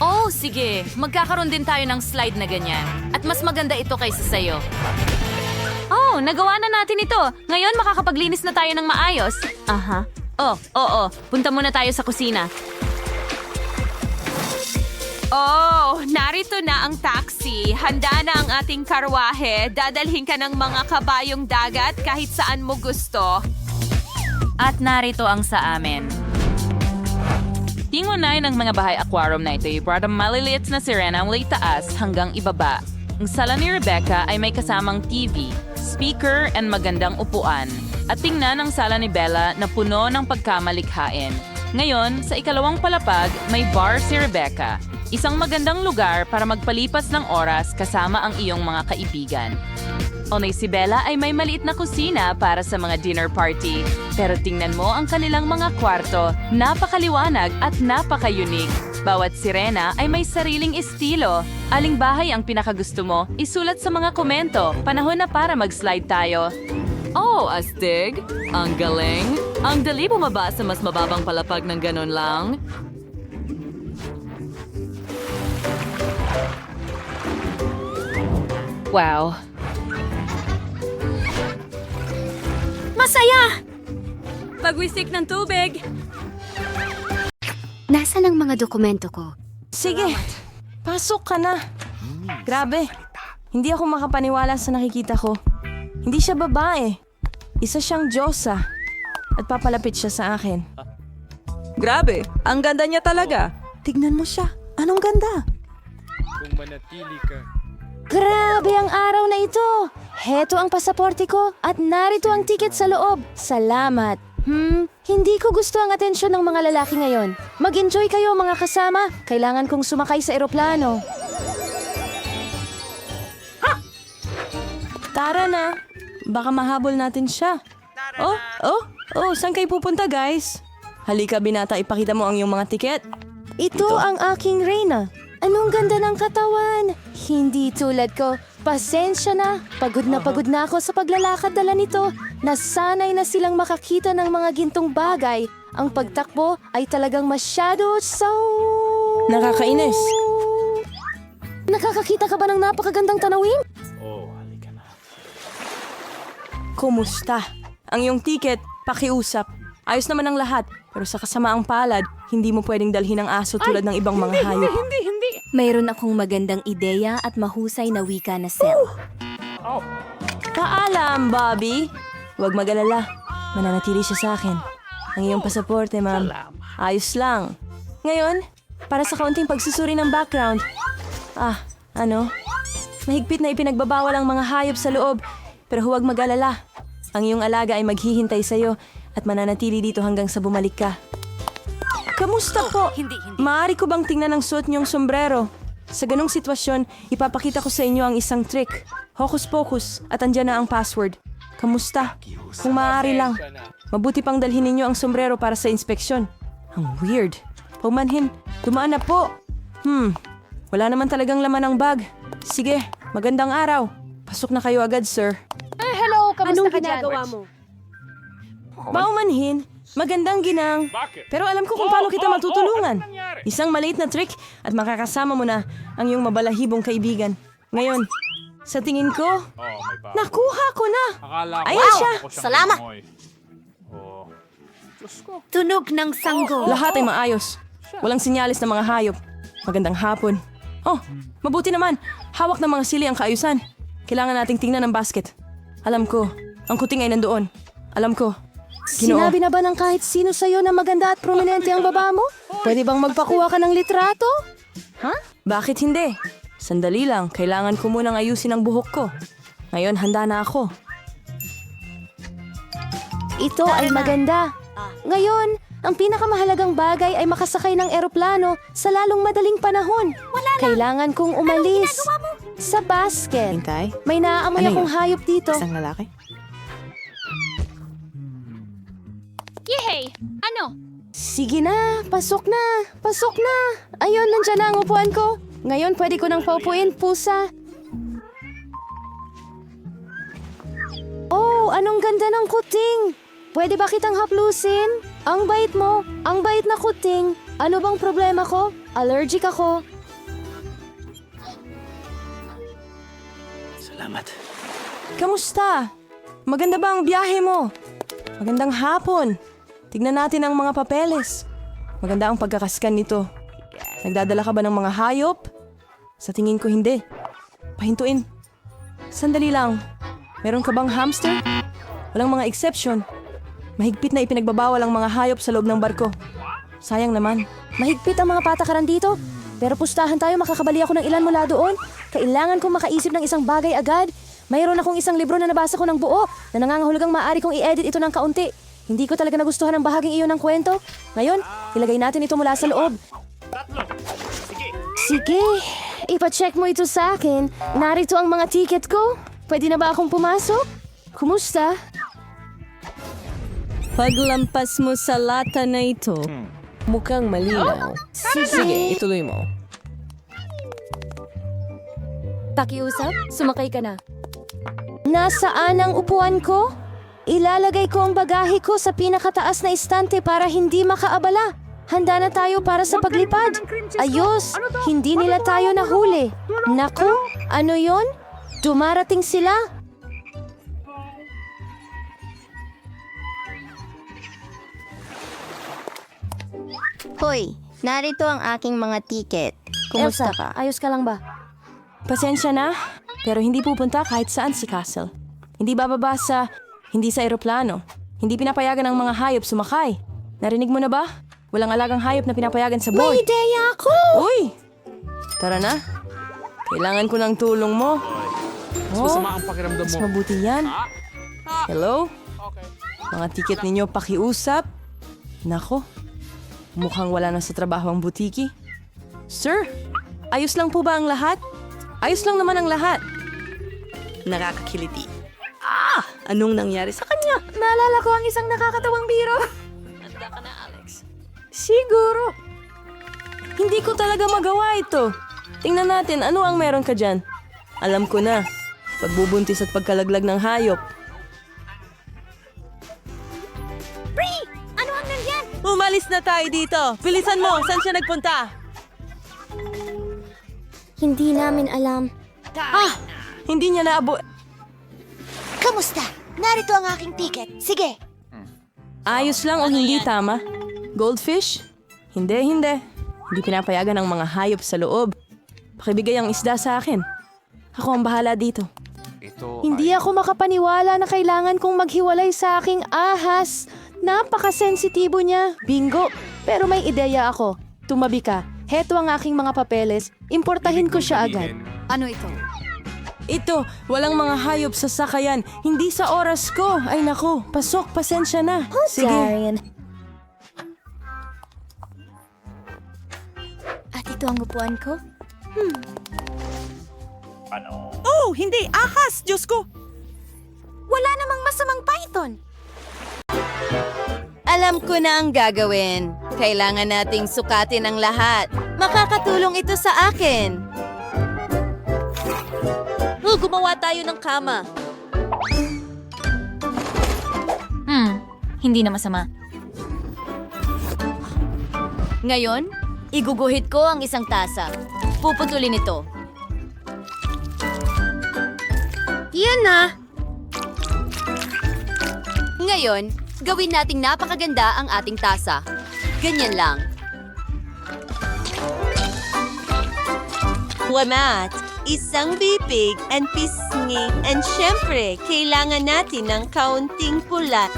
Oh, sige. Magkakaroon din tayo ng slide na ganyan. At mas maganda ito kaysa sa'yo. Oh, nagawa na natin ito. Ngayon makakapaglinis na tayo ng maayos. Aha. Oh, oo. Punta muna tayo sa kusina. Oh, narito na ang taxi. Handa na ang ating karwahe. Dadalhin ka ng mga kabayong dagat kahit saan mo gusto. At narito ang sa amin. Tingunay ng mga bahay aquarium na ito ay para maliliit na sirena mula taas hanggang ibaba. Ang sala ni Rebecca ay may kasamang TV, speaker, and magandang upuan. At tingnan ang sala ni Bella na puno ng pagkamalikhain. Ngayon, sa ikalawang palapag, may bar si Rebecca. Isang magandang lugar para magpalipas ng oras kasama ang iyong mga kaibigan. O si Bella ay may maliit na kusina para sa mga dinner party. Pero tingnan mo ang kanilang mga kwarto, napakaliwanag at napaka-unique. Bawat sirena ay may sariling estilo. Aling bahay ang pinakagusto mo? Isulat sa mga komento. Panahon na para mag-slide tayo. Oh, astig! Ang galing! Ang dali bumaba sa mas mababang palapag ng ganon lang. Wow! Masaya! Pagwisik ng tubig! Nasaan ang mga dokumento ko? Sige, pasok ka na. Grabe, hindi ako makapaniwala sa nakikita ko. Hindi siya babae. Isa siyang Diyosa. At papalapit siya sa akin. Grabe, ang ganda niya talaga. Tignan mo siya. Anong ganda? Kung manatili ka. Grabe ang araw na ito! Heto ang pasaporte ko at narito ang tiket sa loob. Salamat. Hindi ko gusto ang atensyon ng mga lalaki ngayon. Mag-enjoy kayo mga kasama. Kailangan kong sumakay sa eroplano. Tara na. Baka mahabol natin siya. Oh, saan kayo pupunta guys? Halika binata, ipakita mo ang iyong mga tiket. Ito ang aking reyna. Anong ganda ng katawan. Hindi tulad ko. Pasensya na. Pagod na ako sa paglalakad dala nito. Nasanay na silang makakita ng mga gintong bagay. Ang pagtakbo ay talagang masyado nakakainis. Nakakakita ka ba ng napakagandang tanawin? Oh, halika na. Kumusta? Ang iyong tiket, pakiusap. Ayos naman ang lahat, pero sa kasamaang palad, hindi mo pwedeng dalhin ang aso tulad ng ibang mga hayop. Hindi. Mayroon akong magandang ideya at mahusay na wika na Sel. Paalam, Bobby. Huwag mag-alala. Mananatili siya sa akin. Ang iyong pasaporte, ma'am. Ayos lang. Ngayon, para sa kaunting pagsusuri ng background. Mahigpit na ipinagbabawal ang mga hayop sa loob. Pero huwag mag-alala. Ang iyong alaga ay maghihintay sa'yo at mananatili dito hanggang sa bumalik ka. Kamusta po? Hindi. Maaari ko bang tingnan ang suot niyong sombrero? Sa ganong sitwasyon, ipapakita ko sa inyo ang isang trick. Hocus pocus at andyan na ang password. Kamusta? Kung maaari lang. Mabuti pang dalhin ninyo ang sombrero para sa inspeksyon. Ang weird. Pumanhin, dumaan na po. Wala naman talagang laman ang bag. Sige, magandang araw. Pasok na kayo agad, sir. Hello, kamusta ka ginagawa mo? Baumanhin, magandang ginang. Pero alam ko kung paano kita matutulungan. Isang maliit na trick at makakasama mo na ang iyong mabalahibong kaibigan. Ngayon, sa tingin ko, nakuha ko na. Ayan siya. Salamat! Tunog ng sanggol. Lahat ay maayos. Walang sinyalis ng mga hayop. Magandang hapon. Oh, mabuti naman. Hawak ng mga sili ang kaayusan. Kailangan nating tingnan ang basket. Alam ko, ang kuting ay nandoon. Alam ko. Ginoo. Sinabi na ba ng kahit sino sa'yo na maganda at prominente ang baba mo? Pwede bang magpakuha ka ng litrato? Bakit hindi? Sandali lang, kailangan ko munang ayusin ang buhok ko. Ngayon, handa na ako. Ito ay maganda. Ngayon, ang pinakamahalagang bagay ay makasakay ng eroplano sa lalong madaling panahon. Kailangan kong umalis. Sa basket. Hintay? May naaamoy akong hayop dito. Isang lalaki? Yehey! Ano? Sige na, pasok na. Ayun, nandyan na ang upuan ko. Ngayon, pwede ko nang paupuin, pusa. anong ganda ng kuting! Pwede ba kitang haplusin? Ang bait mo! Ang bait na kuting! Ano bang problema ko? Allergic ako. Salamat. Kamusta? Maganda ba ang biyahe mo? Magandang hapon. Tignan natin ang mga papeles. Maganda ang pagkakaskan nito. Nagdadala ka ba ng mga hayop? Sa tingin ko hindi. Pahintuin. Sandali lang. Meron ka bang hamster? Walang mga exception. Mahigpit na ipinagbabawal ang mga hayop sa loob ng barko. Sayang naman. Mahigpit ang mga patakaran dito. Pero pustahan tayo, makakabali ako ng ilan mula doon. Kailangan kong makaisip ng isang bagay agad. Mayroon akong isang libro na nabasa ko ng buo na nangangahulugang maaari kong i-edit ito ng kaunti. Hindi ko talaga nagustuhan ang bahaging iyon ng kwento. Ngayon, ilagay natin ito mula sa loob. Sige, ipacheck mo ito sa akin. Narito ang mga ticket ko. Pwede na ba akong pumasok? Kumusta? Paglampas mo sa lata na ito, mukhang malinaw. Sige, ituloy mo. Pakiusap, sumakay ka na. Nasaan ang upuan ko? Ilalagay ko ang bagahe ko sa pinakataas na istante para hindi makaabala. Handa na tayo para sa paglipad. Ayos, hindi nila tayo nahuli. Naku, ano yon? Dumarating sila. Hoy, narito ang aking mga tiket. Kumusta Elsa, ka? Ayos ka lang ba? Pasensya na, pero hindi pupunta kahit saan si Castle. Hindi bababa hindi sa eroplano. Hindi pinapayagan ng mga hayop sumakay. Narinig mo na ba? Walang alagang hayop na pinapayagan sa board. May ideya ako! Uy! Tara na. Kailangan ko ng tulong mo. Masama ang pakiramdam mas mo. mabuti yan. Hello? Mga tiket ninyo pakiusap? Nako, mukhang wala na sa trabaho ang butiki. Sir, ayos lang po ba ang lahat? Ayos lang naman ang lahat. Nakakakiliti. Anong nangyari sa kanya? Naalala ko ang isang nakakatawang biro. Handa ka na, Alex. Siguro. Hindi ko talaga magawa ito. Tingnan natin ano ang meron ka dyan. Alam ko na. Pagbubuntis at pagkalaglag ng hayop. Bree! Ano ang nandyan? Umalis na tayo dito. Bilisan mo. Saan siya nagpunta? Hindi namin alam. Hindi niya naabo... kamusta? Narito ang aking ticket. Sige. Ayos lang o hindi tama? Goldfish? Hindi. Hindi pinapayagan ang mga hayop sa loob. Pakibigay ang isda sa akin. Ako ang bahala dito. Hindi ako makapaniwala na kailangan kong maghiwalay sa aking ahas. Napakasensitibo niya. Bingo. Pero may ideya ako. Tumabi ka. Heto ang aking mga papeles. Importahin ko siya agad. Ano ito? Ito, walang mga hayop sa sakayan. Hindi sa oras ko. Ay nako, pasok, pasensya na. Sige. At ito ang upuan ko? Oh, hindi! Ahas! Diyos ko! Wala namang masamang python. Alam ko na ang gagawin. Kailangan nating sukatin ang lahat. Makakatulong ito sa akin. Gumawa tayo ng kama. Hindi na masama. Ngayon, iguguhit ko ang isang tasa. Puputulin ito. Yan na! Ngayon, gawin nating napakaganda ang ating tasa. Ganyan lang. Wamat, isang bibig and pisngi, and syempre, kailangan natin ng kaunting pula.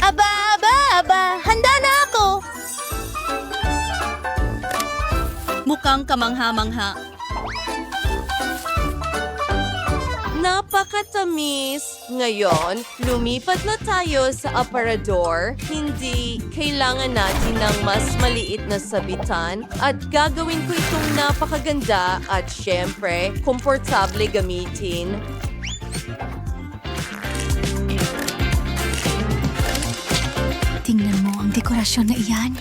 Aba! Handa na ako! Mukhang kamangha-mangha. Napakatamis. Ngayon, lumipat na tayo sa aparador. Hindi kailangan natin ng mas maliit na sabitan at gagawin ko itong napakaganda at syempre, komportable gamitin. Tingnan mo ang dekorasyon na iyan.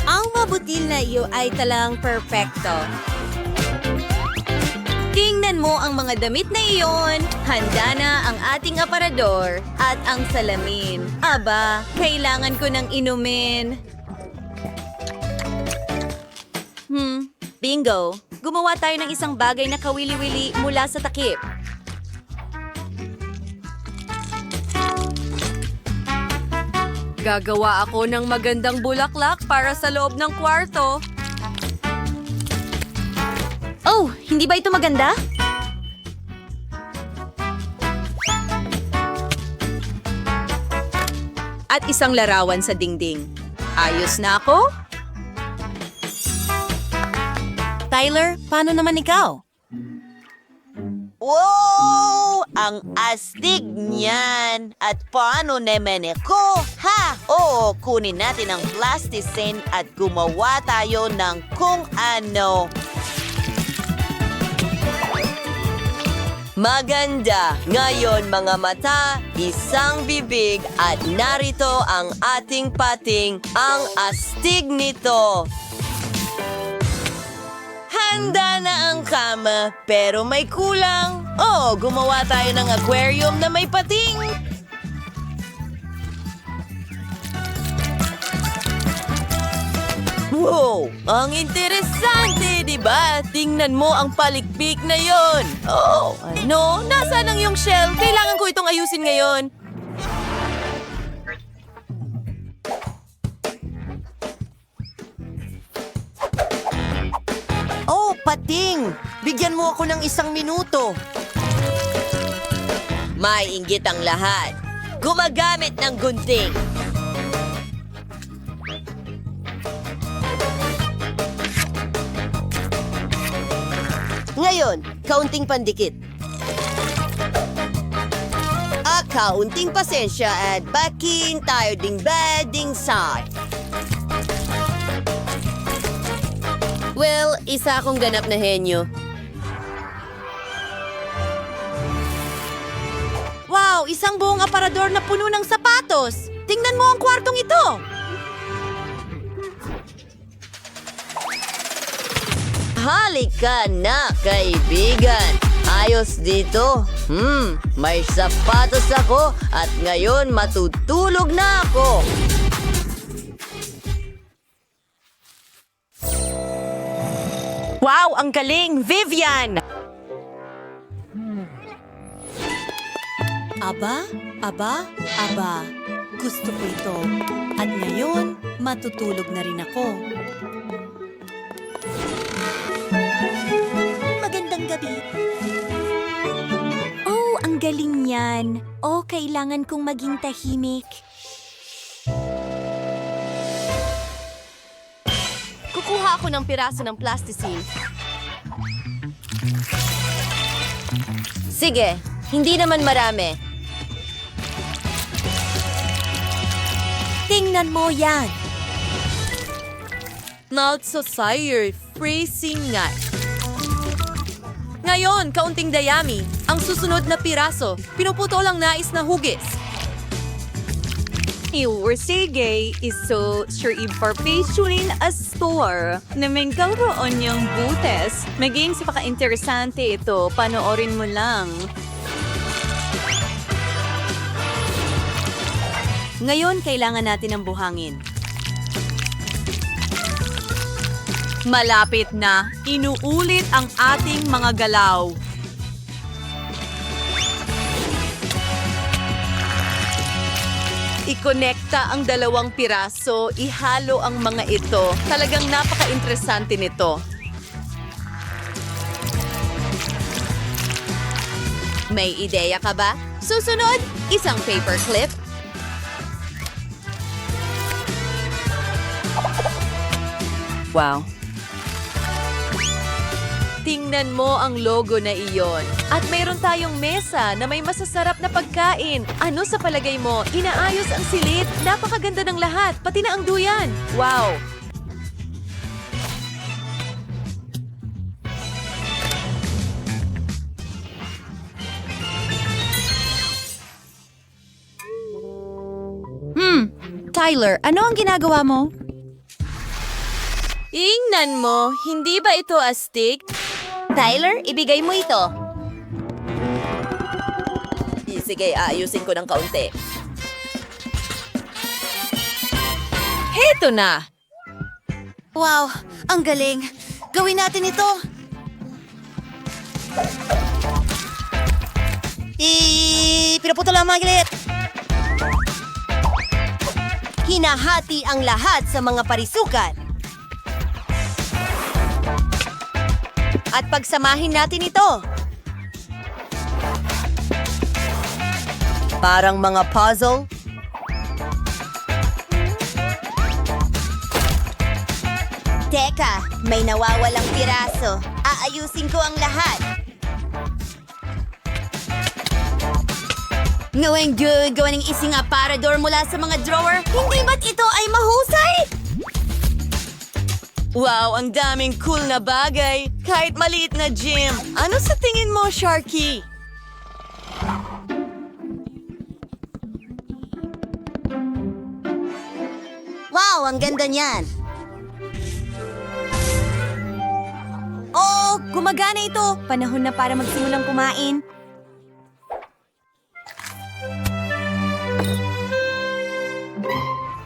Ang mabutil na iyo ay talang perpekto. Tingnan mo ang mga damit na iyon. Handa na ang ating aparador at ang salamin. Aba, kailangan ko ng inumin. Bingo! Gumawa tayo ng isang bagay na kawili-wili mula sa takip. Gagawa ako ng magandang bulaklak para sa loob ng kwarto. Oh, hindi ba ito maganda? At isang larawan sa dingding. Ayos na ako? Tyler, paano naman ikaw? Wow! Ang astig niyan! At paano naman ako? Ha! Oo, kunin natin ang plasticine at gumawa tayo ng kung ano. Maganda! Ngayon mga mata, isang bibig at narito ang ating pating, ang astig nito. Handa na ang kama, pero may kulang. Oh, gumawa tayo ng aquarium na may pating. Wow! Ang interesante, di ba? Tingnan mo ang palikpik na yon. Oh, ano? Nasaan ang iyong shell? Kailangan ko itong ayusin ngayon. Oh, pating! Bigyan mo ako ng 1 minuto. May inggit ang lahat. Gumagamit ng gunting. Ngayon, kaunting pandikit. Kaunting pasensya at bakin tayo ding bading side. Well, isa akong ganap na henyo. Wow, isang buong aparador na puno ng sapatos. Tingnan mo ang kwartong ito. Halika na, kaibigan. Ayos dito. May sapatos ako at ngayon matutulog na ako. Wow, ang galing, Vivian! Aba. Gusto ko ito. At ngayon, matutulog na rin ako. Magandang gabi. Oh, ang galing niyan. Oh, kailangan kong maging tahimik. Kukuha ako ng piraso ng plasticine. Sige, hindi naman marami. Tingnan mo yan. Not so sire, freezing nga. Ngayon, kaunting dayami. Ang susunod na piraso, pinuputo lang nais na hugis. Sige, iso sure information a store na may karoon niyang butes. Maging sa paka-interesante ito, panoorin mo lang. Ngayon, kailangan natin ng buhangin. Malapit na, inuulit ang ating mga galaw. Ikonekta ang 2 piraso, ihalo ang mga ito. Talagang napaka-interesante nito. May ideya ka ba? Susunod, isang paperclip. Wow. Tingnan mo ang logo na iyon. At mayroon tayong mesa na may masasarap na pagkain. Ano sa palagay mo? Inaayos ang silid. Napakaganda ng lahat, pati na ang duyan. Wow! Tyler, ano ang ginagawa mo? Ingnan mo, hindi ba ito astig? Tyler, ibigay mo ito. Sige, ayusin ko ng kaunti. Heto na! Wow, ang galing. Gawin natin ito. Pinaputol ang mga gilit. Hinahati ang lahat sa mga parisukat. At pagsamahin natin ito. Parang mga puzzle. Teka, may nawawalang piraso. Aayusin ko ang lahat. Ngawing gawa ng isang aparador mula sa mga drawer. Hindi ba't ito ay mahusay? Wow, ang daming cool na bagay. Kahit maliit na gym. Ano sa tingin mo, Sharky? Wow, ang ganda niyan. Oh, gumagana ito. Panahon na para magsimulang kumain.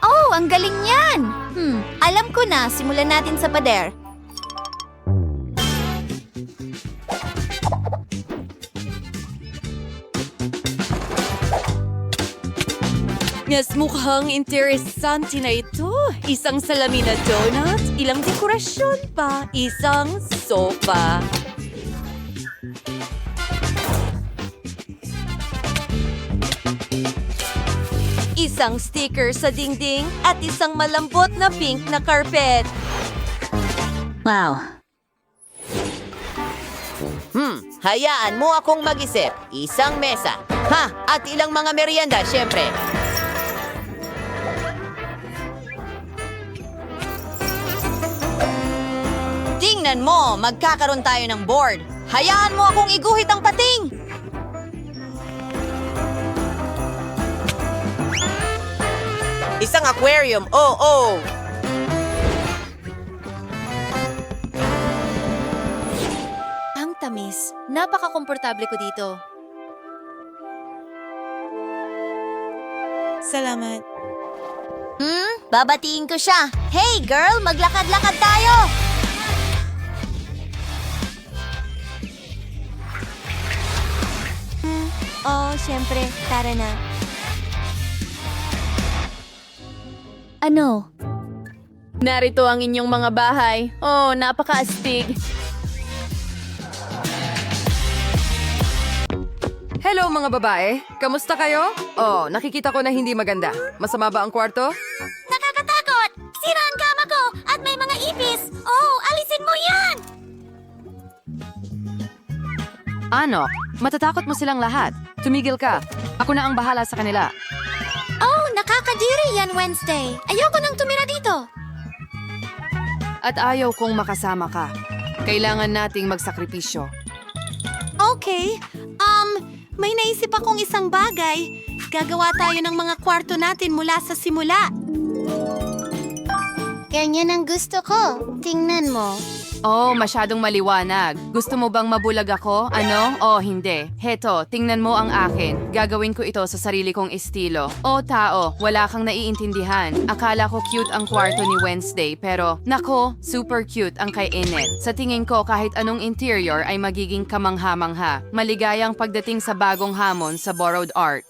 Oh, ang galing niyan. Alam ko na. Simulan natin sa pader. Yes, mukhang interesante na ito. Isang salamin na donut, ilang dekorasyon pa, isang sofa. Isang sticker sa dingding at isang malambot na pink na carpet. Wow. Hayaan mo akong mag-isip. Isang mesa. At ilang mga merienda, syempre. Tingnan mo, magkakaroon tayo ng board. Hayaan mo akong iguhit ang pating. Isang aquarium, oh. Ang tamis. Napaka-komportable ko dito. Salamat. Babatiin ko siya. Hey, girl! Maglakad-lakad tayo! Oh, syempre. Tara na. Ano? Narito ang inyong mga bahay. Oh, napaka-astig. Hello mga babae, kamusta kayo? Oh, nakikita ko na hindi maganda. Masama ba ang kwarto? Nakakatakot! Sira ang kama ko at may mga ipis! Oh, alisin mo yan! Ano? Matatakot mo silang lahat. Tumigil ka. Ako na ang bahala sa kanila. Oh, nakakadiri yan Wednesday. Ayoko nang tumira dito. At ayaw kong makasama ka. Kailangan nating magsakripisyo. Okay. May naisip akong isang bagay. Gagawa tayo ng mga kwarto natin mula sa simula. Ganyan ang gusto ko. Tingnan mo. Oh, masyadong maliwanag. Gusto mo bang mabulag ako? Ano? Oh, hindi. Heto, tingnan mo ang akin. Gagawin ko ito sa sarili kong estilo. Oh, tao, wala kang naiintindihan. Akala ko cute ang kwarto ni Wednesday, pero nako, super cute ang kay Enid. Sa tingin ko, kahit anong interior ay magiging kamangha-mangha. Maligayang pagdating sa bagong hamon sa borrowed art.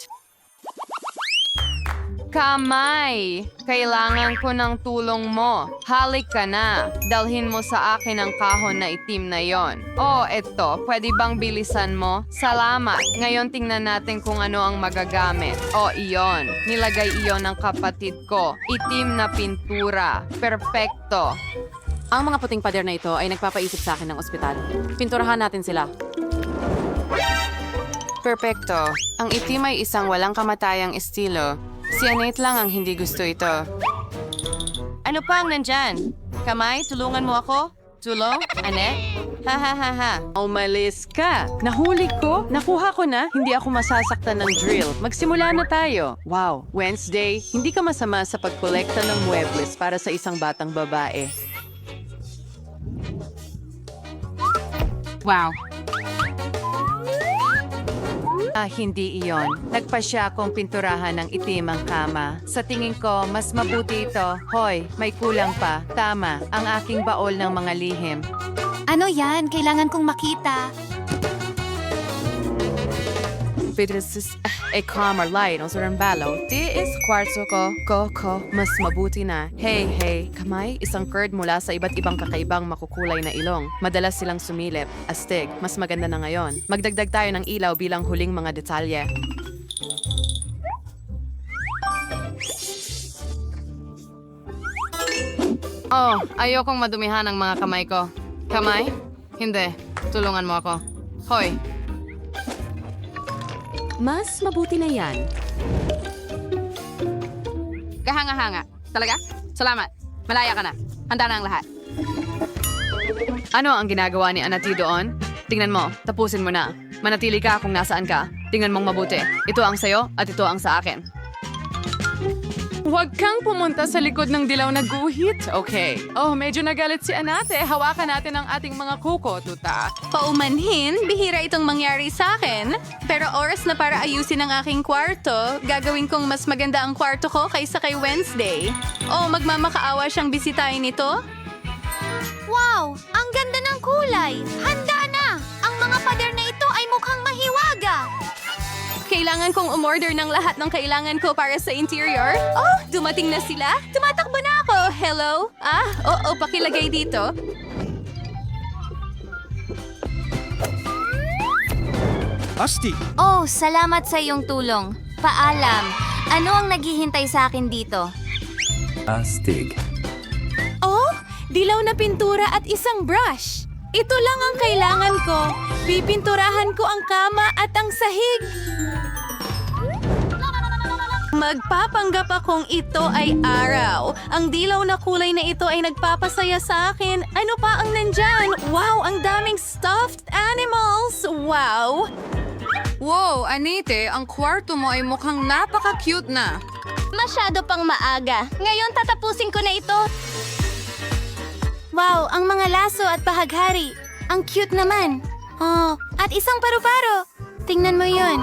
Kamay! Kailangan ko ng tulong mo. Halik ka na. Dalhin mo sa akin ang kahon na itim na yon. Oh, eto. Pwede bang bilisan mo? Salamat. Ngayon tingnan natin kung ano ang magagamit. Oh, iyon. Nilagay iyon ng kapatid ko. Itim na pintura. Perpekto. Ang mga puting pader na ito ay nagpapaisip sa akin ng ospital. Pinturahan natin sila. Perpekto. Ang itim ay isang walang kamatayang estilo. Si Annette lang ang hindi gusto ito. Ano pa ang nandyan? Kamay, tulungan mo ako? Tulong? Annette? Ha. Umalis ka. Nahuli ko. Nakuha ko na. Hindi ako masasaktan ng drill. Magsimula na tayo. Wow, Wednesday, hindi ka masama sa pagkolekta ng muebles para sa isang batang babae. Wow. Hindi iyon. Nagpasya akong pinturahan ng itim ang kama. Sa tingin ko, mas mabuti ito. Hoy, may kulang pa. Tama, ang aking baol ng mga lihim. Ano yan? Kailangan kong makita. Calmer light ang surang balo. Di is kwarto ko. Mas mabuti na. Hey, kamay, isang curd mula sa iba't ibang kakaibang makukulay na ilong. Madalas silang sumilip, astig, mas maganda na ngayon. Magdagdag tayo ng ilaw bilang huling mga detalye. Oh, ayokong madumihan ang mga kamay ko. Kamay? Hindi. Tulungan mo ako. Hoy, Mas mabuti na yan. kahanga-hanga. Talaga? Salamat. Malaya ka na. Handa na ang lahat. Ano ang ginagawa ni Anati doon? Tingnan mo, tapusin mo na. Manatili ka kung nasaan ka. Tingnan mong mabuti. Ito ang sayo at ito ang sa akin. Huwag kang pumunta sa likod ng dilaw na guhit. Okay. Oh, medyo nagalit si Anate. Hawakan natin ang ating mga kuko, tuta. Paumanhin, bihira itong mangyari sa akin. Pero oras na para ayusin ang aking kwarto. Gagawin kong mas maganda ang kwarto ko kaysa kay Wednesday. O magmamakaawa siyang bisitahin ito? Wow! Ang ganda ng kulay! Handa na! Ang mga pader na ito ay mukhang mahiwaga! Kailangan kong umorder ng lahat ng kailangan ko para sa interior. Oh, dumating na sila? Tumatakbo na ako! Hello? Oo, pakilagay dito. Asti! Oh, salamat sa iyong tulong. Paalam. Ano ang naghihintay sa akin dito? Astig. Oh, dilaw na pintura at isang brush. Ito lang ang kailangan ko. Pipinturahan ko ang kama at ang sahig. Magpapanggap akong ito ay araw. Ang dilaw na kulay na ito ay nagpapasaya sa akin. Ano pa ang nandyan? Wow, ang daming stuffed animals! Wow! Wow, Anite, ang kwarto mo ay mukhang napaka-cute na. Masyado pang maaga. Ngayon tatapusin ko na ito. Wow, ang mga laso at bahaghari. Ang cute naman. Oh, at isang paru-paro. Tingnan mo yun.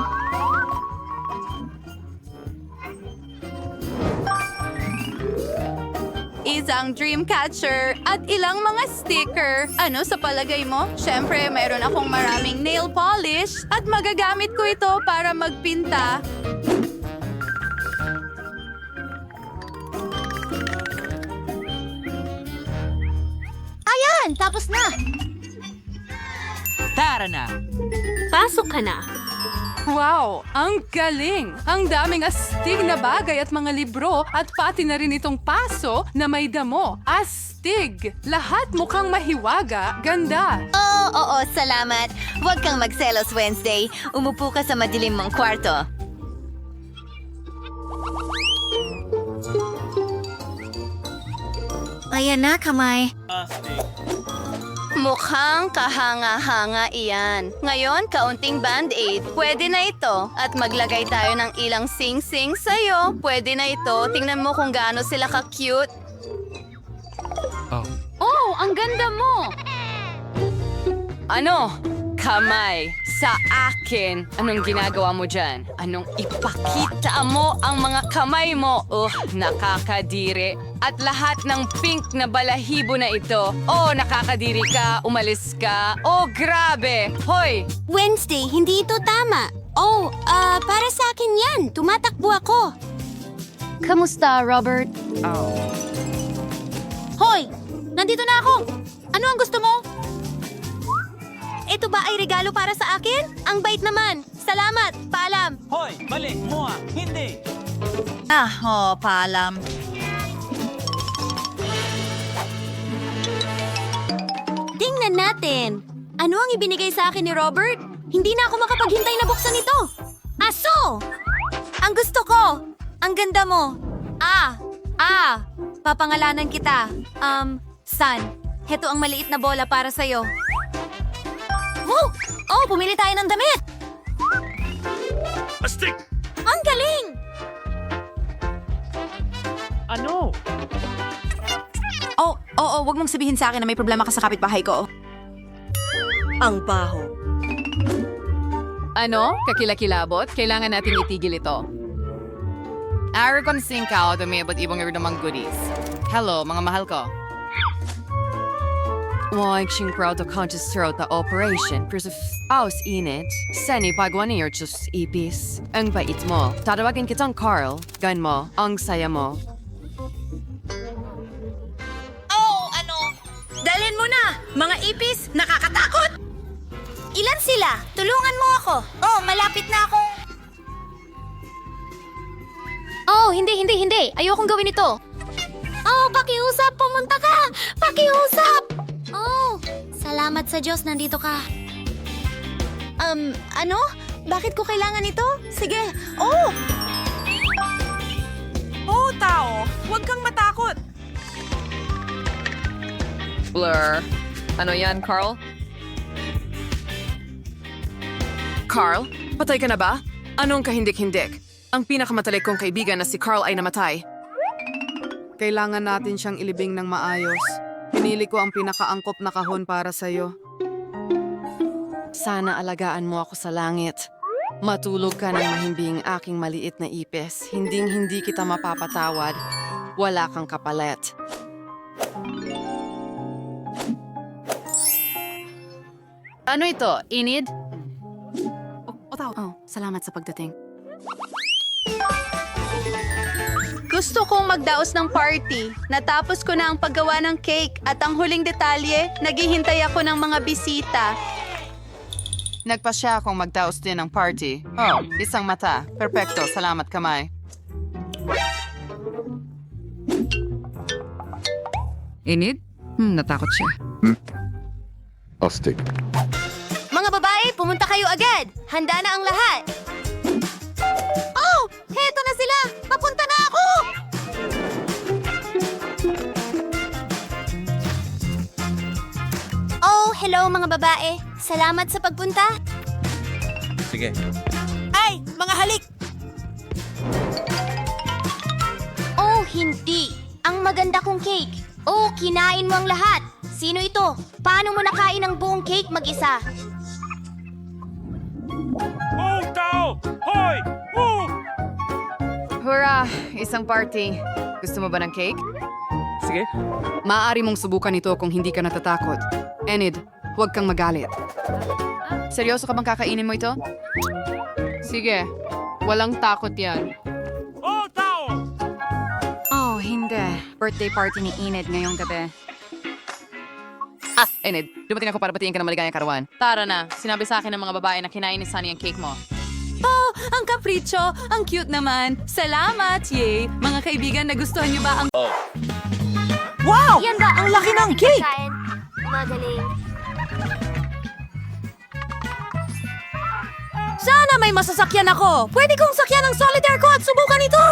Isang dream catcher at ilang mga sticker. Ano sa palagay mo? Siyempre, mayroon akong maraming nail polish at magagamit ko ito para magpinta. Ayan, tapos na. Tara na! Pasok ka na. Wow, ang galing! Ang daming astig na bagay at mga libro at pati na rin itong paso na may damo. Astig! Lahat mukhang mahiwaga. Ganda! Oo, salamat. Huwag kang magselos, Wednesday. Umupo ka sa madilim mong kwarto. Ayan na, kamay. Mukhang kahanga-hanga iyan. Ngayon, kaunting band-aid. Pwede na ito. At maglagay tayo ng ilang sing-sing sa'yo. Pwede na ito. Tingnan mo kung gaano sila ka-cute. Oh, ang ganda mo! Ano? Kamay, sa akin. Anong ginagawa mo dyan? Anong ipakita mo ang mga kamay mo? Nakakadiri. At lahat ng pink na balahibo na ito. Nakakadiri ka, umalis ka. Grabe! Hoy! Wednesday, hindi ito tama. Para sa akin yan. Tumatakbo ako. Kamusta, Robert? Hoy! Nandito na ako! Ano ang gusto mo? Ito ba ay regalo para sa akin? Ang bait naman. Salamat. Paalam. Hoy! Mali! Mua! Hindi! Paalam. Tingnan natin. Ano ang ibinigay sa akin ni Robert? Hindi na ako makapaghintay na buksan ito. Aso! Ang gusto ko! Ang ganda mo! Papangalanan kita. San. Heto ang maliit na bola para sa'yo. Woo! Pumili tayo ng damit! Astig! Ang galing! Ano? Wag mong sabihin sa akin na may problema ka sa kapitbahay ko. Ang baho. Ano? Kakilakilabot? Kailangan natin itigil ito. Aragon Singkao, dumiabot ibang namang goodies. Hello, mga mahal ko. Like siyang proud to conscious throughout the operation. Pero aus init, sani pagwa niyo just ipis. Ang bait mo. Tatawagin kitang Carl. Gan mo, ang saya mo. Dalhin mo na! Mga ipis, nakakatakot! Ilan sila? Tulungan mo ako! Oh, malapit na akong... Oh, hindi. Ayokong gawin ito. Oh, pakiusap, pumunta ka! Pakiusap! Oh, salamat sa Diyos, nandito ka. Ano? Bakit ko kailangan ito? Sige. Oh! Oh, tao! Huwag kang matakot! Blur. Ano yan, Carl? Carl? Patay ka na ba? Anong kahindik-hindik? Ang pinakamatalik kong kaibigan na si Carl ay namatay. Kailangan natin siyang ilibing ng maayos. Pinili ko ang pinakaangkop na kahon para sa'yo. Sana alagaan mo ako sa langit. Matulog ka ng mahimbing aking maliit na ipis. Hinding-hindi kita mapapatawad. Wala kang kapalit. Ano ito? Inid? Salamat sa pagdating. Gusto kong magdaos ng party. Natapos ko na ang paggawa ng cake at ang huling detalye, naghihintay ako ng mga bisita. Nagpasya akong magdaos din ng party. Oh, isang mata. Perpekto, salamat kamay. Inid? Natakot siya. Astig. Mga babae, pumunta kayo agad. Handa na ang lahat. Oh, heto na sila. Papunta na ako. Oh, hello mga babae. Salamat sa pagpunta. Sige. Ay, mga halik! Oh, hindi. Ang maganda kong cake. Oh, kinain mo ang lahat. Sino ito? Paano mo nakain ang buong cake mag-isa? Oh, tao! Hoy! Oh! Hurra! Isang party. Gusto mo ba ng cake? Sige. Maaari mong subukan ito kung hindi ka natatakot. Enid, huwag kang magalit. Seryoso ka bang kakainin mo ito? Sige. Walang takot yan. Oh, tao! Oh, hindi. Birthday party ni Enid ngayong gabi. Enid, dumating ako para batiin ka ng maligayang karawan. Tara na, sinabi sa akin ng mga babae na kinain ni Sunny ang cake mo. Oh, ang kapritsyo! Ang cute naman! Salamat! Yay! Mga kaibigan, nagustuhan niyo ba ang... Wow! Yan ba Ang laki ng cake! Magaling. Sana may masasakyan ako! Pwede kong sakyan ang solitaire ko at subukan ito!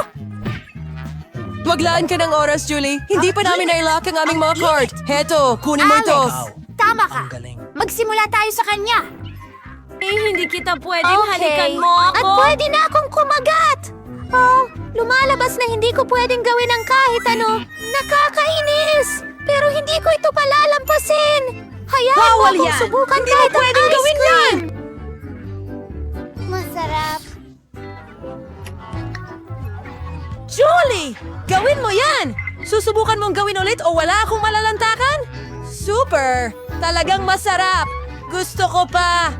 Maglaan ka ng oras, Julie. Hindi pa namin nailock ang aming mga card. Heto, kunin mo ito. Tama ka. Magsimula tayo sa kanya. hindi kita pwedeng halikan mo ako! At pwede na akong kumagat! Oh, lumalabas na hindi ko pwedeng gawin ang kahit ano. Nakakainis! Pero hindi ko ito palalampasin! Hayaan mo Bawal akong yan! subukan Hindi mo kahit ang pwedeng ice gawin cream! yan! Masarap. Julie! Gawin mo yan! Susubukan mong gawin ulit o wala akong malalantakan? Super! Talagang masarap! Gusto ko pa!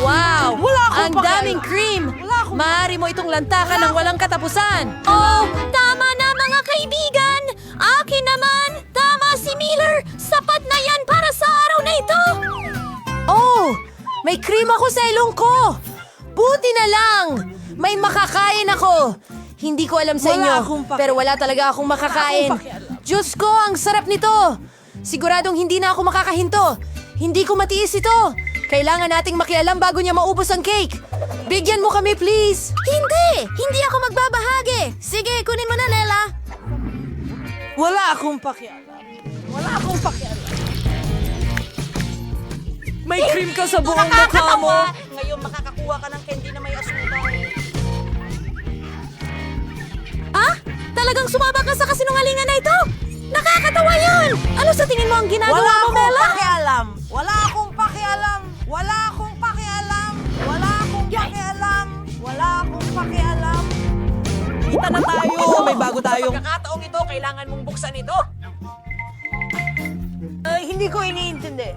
Wow! Ang daming cream! Maaari mo itong lantakan ng walang katapusan! Oh, tama na mga kaibigan! Akin naman! Tama si Miller! Sapat na yan para sa araw na ito! Oh! May cream ako sa ilong ko! Buti na lang! May makakain ako! Hindi ko alam sa inyo, pero wala talaga akong makakain. Diyos ko, ang sarap nito! Siguradong hindi na ako makakahinto. Hindi ko matiis ito. Kailangan nating makialam bago niya maubos ang cake. Bigyan mo kami, please! Hindi! Hindi ako magbabahagi! Sige, kunin mo na, Nella! Wala akong pakialam. Wala akong pakialam. May cream ka sa buong mukha mo. Ngayon makakakuha ka ng candy na may asukal. Ah? Talagang sumama ka sa kasinungalingan na ito? Nakakatawa yun! Ano sa tingin mo ang ginagawa mo, Bella? Pakialam! Wala akong pakialam! Wala akong pakialam! Wala akong pakialam! Wala akong pakialam! Kita na tayo! May bago tayong... Pagkakataong ito, kailangan mong buksan ito! Hindi ko iniintindi.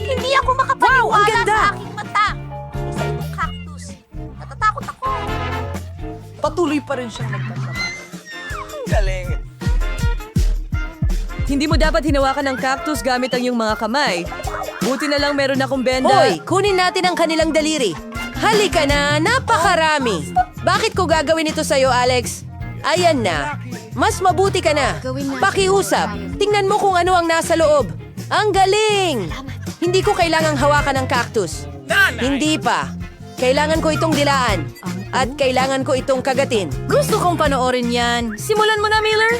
Hindi ako makapaniwala Wow, ang ganda! sa aking mata. Isa itong cactus. Natatakot ako. Patuloy pa rin siyang nagtatama. Galing! Hindi mo dapat hinawakan ng cactus gamit ang iyong mga kamay. Buti na lang meron akong benda. Hoy, kunin natin ang kanilang daliri. Halika na, napakarami. Bakit ko gagawin ito sa'yo, Alex? Ayan na. Mas mabuti ka na. Pakiusap. Tingnan mo kung ano ang nasa loob. Ang galing! Hindi ko kailangang hawakan ng cactus. Hindi pa. Kailangan ko itong dilaan. At kailangan ko itong kagatin. Gusto kong panoorin yan. Simulan mo na, Miller.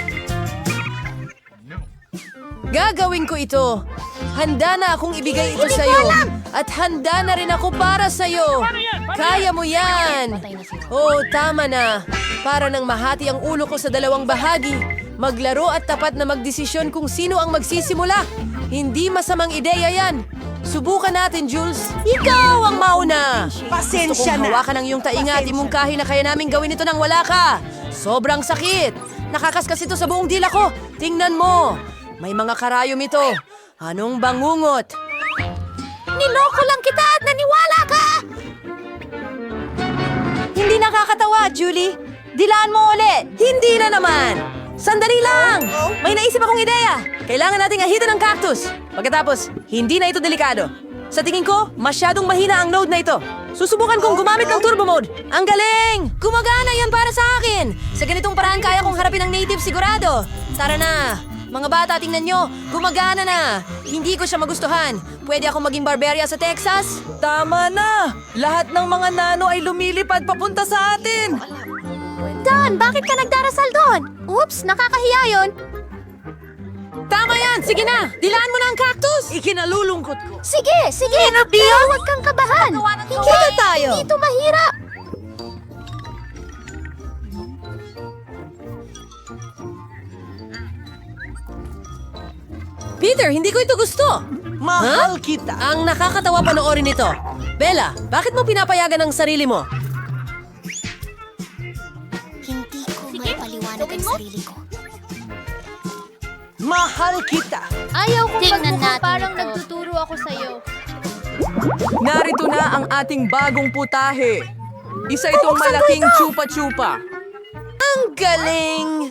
Gagawin ko ito. Handa na akong ibigay ito sa'yo. At handa na rin ako para sa'yo. Kaya mo yan. Oh, tama na. Para nang mahati ang ulo ko sa dalawang bahagi. Maglaro at tapat na magdesisyon kung sino ang magsisimula. Hindi masamang ideya yan. Subukan natin, Jules. Ikaw ang mauna. Pasensya Gusto kong na. hawakan ang iyong tainga at imungkahi na kaya namin gawin ito nang wala ka. Sobrang sakit. Nakakaskas ito sa buong dila ko. Tingnan mo. May mga karayom ito. Anong bangungot? Niloko lang kita at naniwala ka! Hindi nakakatawa, Julie. Dilaan mo ulit. Hindi na naman. Sandali lang. May naisip akong ideya. Kailangan nating ahitan ng cactus. Pagkatapos, hindi na ito delikado. Sa tingin ko, masyadong mahina ang node na ito. Susubukan kong gumamit ng turbo mode. Ang galing! Gumagana yan para sa akin. Sa ganitong paraan kaya kong harapin ang native sigurado. Tara na. Mga bata, tingnan nyo. Gumagana na. Hindi ko siya magustuhan. Pwede akong maging barberya sa Texas? Tama na! Lahat ng mga nano ay lumilipad papunta sa atin! Don, bakit ka nagdarasal doon? Oops, nakakahiya yun. Tama yan! Sige na! Dilaan mo na ang cactus! Ikinalulungkot ko. Sige, sige. Pero huwag kang kabahan. Kita tayo! Hindi ito mahirap. Peter, hindi ko ito gusto! Mahal kita! Ang nakakatawa panoorin ito. Bella, bakit mo pinapayagan ang sarili mo? Hindi ko maipaliwanag ang sarili ko. Mahal kita! Ayaw kong Tingnan magmukha natin parang ito. nagtuturo ako sa'yo. Narito na ang ating bagong putahe. Isa itong malaking chupa-chupa. Ang galing!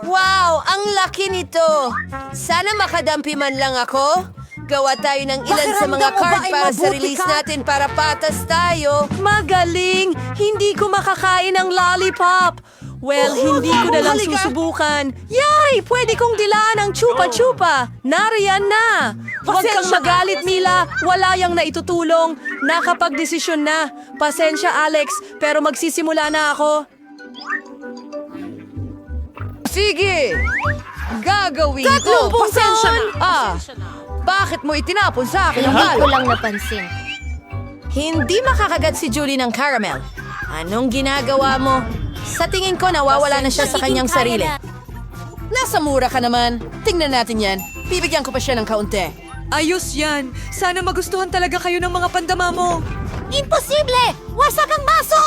Wow, ang laki nito! Sana makadampi man lang ako. Gawa tayo ng ilan sa mga Pakiramdam mo ba card ay para sa mabuti release ka? natin para patas tayo. Magaling! Hindi ko makakain ng lollipop. Well, hindi ko na lang susubukan. Yay! Pwede kong dilaan ang chupa-chupa. Nariyan na! Huwag kang magalit, Mila. Wala yang naitutulong. Nakapagdesisyon na. Pasensya, Alex, pero magsisimula na ako. Sige! Gagawin ko! 30 Pasensya na! Bakit mo itinapon sa akin ang Hindi ko balo? lang napansin. Hindi makakagat si Julie ng caramel. Anong ginagawa mo? Sa tingin ko, nawawala na siya sa kanyang sarili. Nasa mura ka naman. Tingnan natin yan. Bibigyan ko pa siya ng kaunti. Ayos yan! Sana magustuhan talaga kayo ng mga pandama mo. Imposible! Wasak ang baso!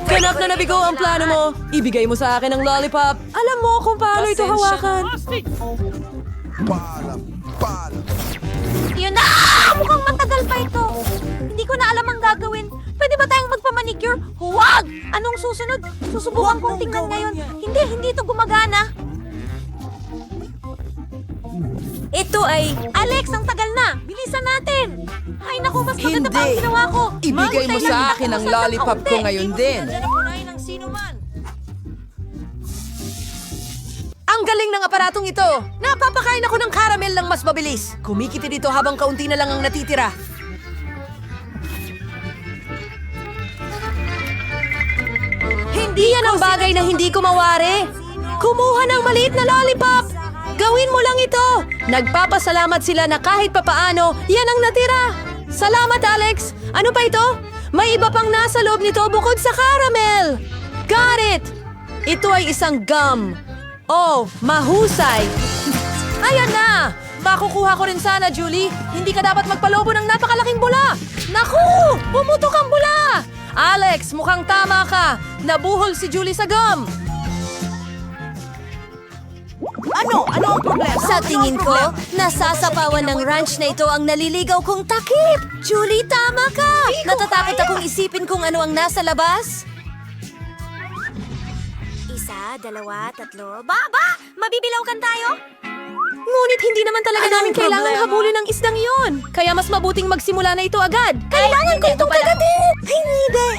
Ganap na nabigo ang plano mo. Ibigay mo sa akin ang lollipop. Alam mo kung paano ito hawakan. Yun na! Mukhang matagal pa ito. Hindi ko na alam ang gagawin. Pwede ba tayong magpamanicure? Huwag! Anong susunod? Susubukan kong tingnan ngayon. Hindi ito gumagana. Ito ay... Alex, ang tagal na! Bilisan natin! Ay naku, mas maganda pa ang Hindi. ginawa ko. Ibigay mo sa akin ang lollipop ko ngayon din. Ang galing ng aparatong ito! Napapakain ako ng caramel lang mas mabilis. Kumikiti dito habang kaunti na lang ang natitira. Hindi yan ang bagay na hindi ko mawari. Kumuha ng maliit na lollipop! Gawin mo lang ito! Nagpapasalamat sila na kahit papaano, yan ang natira! Salamat, Alex! Ano pa ito? May iba pang nasa loob nito bukod sa caramel! Got it! Ito ay isang gum. Oh, mahusay! Ayan na! Makukuha ko rin sana, Julie. Hindi ka dapat magpalobo ng napakalaking bula. Naku! Pumutok ang bula! Alex, mukhang tama ka. Nabuhol si Julie sa gum. Ano? Ano ang problema? Sa tingin ko, nasasapawan ng ranch na ito ang naliligaw kong takip. Julie, tama ka! Natatakot akong isipin kung ano ang nasa labas. 1, 2, 3. Baba! Mabibilawkan tayo? Ngunit hindi naman talaga namin kailangan habulin ng isdang iyon. Kaya mas mabuting magsimula na ito agad. Kailangan ko itong kagatin! Hindi!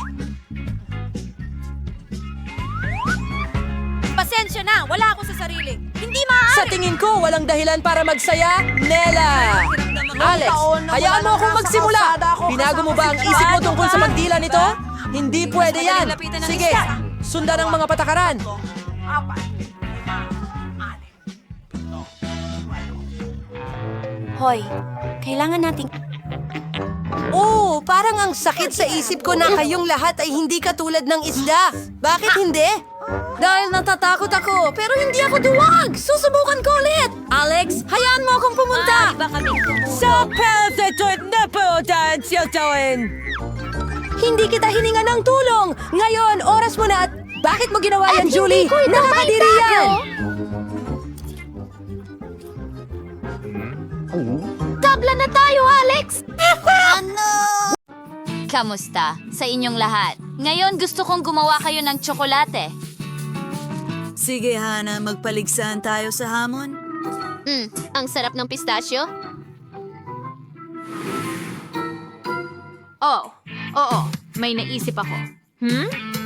Pasensya na, wala ako sa sarili. Hindi maaari! Sa tingin ko, walang dahilan para magsaya, Nela! Alex, hayaan mo akong magsimula! Binago mo ba ang isip mo tungkol sa pagdila nito? Hindi pwede yan! Sige, sundan ang mga patakaran! Hoy, kailangan nating... Oh, parang ang sakit sa isip ko na kayong lahat ay hindi katulad ng isda. Bakit hindi? Dahil natatakot ako, pero hindi ako duwag! Susubukan ko ulit! Alex, hayaan mo akong pumunta! Sa peltetot na pautan siya tawin! Hindi kita hininga ng tulong! Ngayon, oras mo na at bakit mo ginawa yan, Julie? Nakakadiri yan! Tabla na tayo, Alex! Kamusta sa inyong lahat? Ngayon gusto kong gumawa kayo ng tsokolate. Sige, Hana, magpaligsahan tayo sa hamon. Ang sarap ng pistachio. Oo, may naisip ako.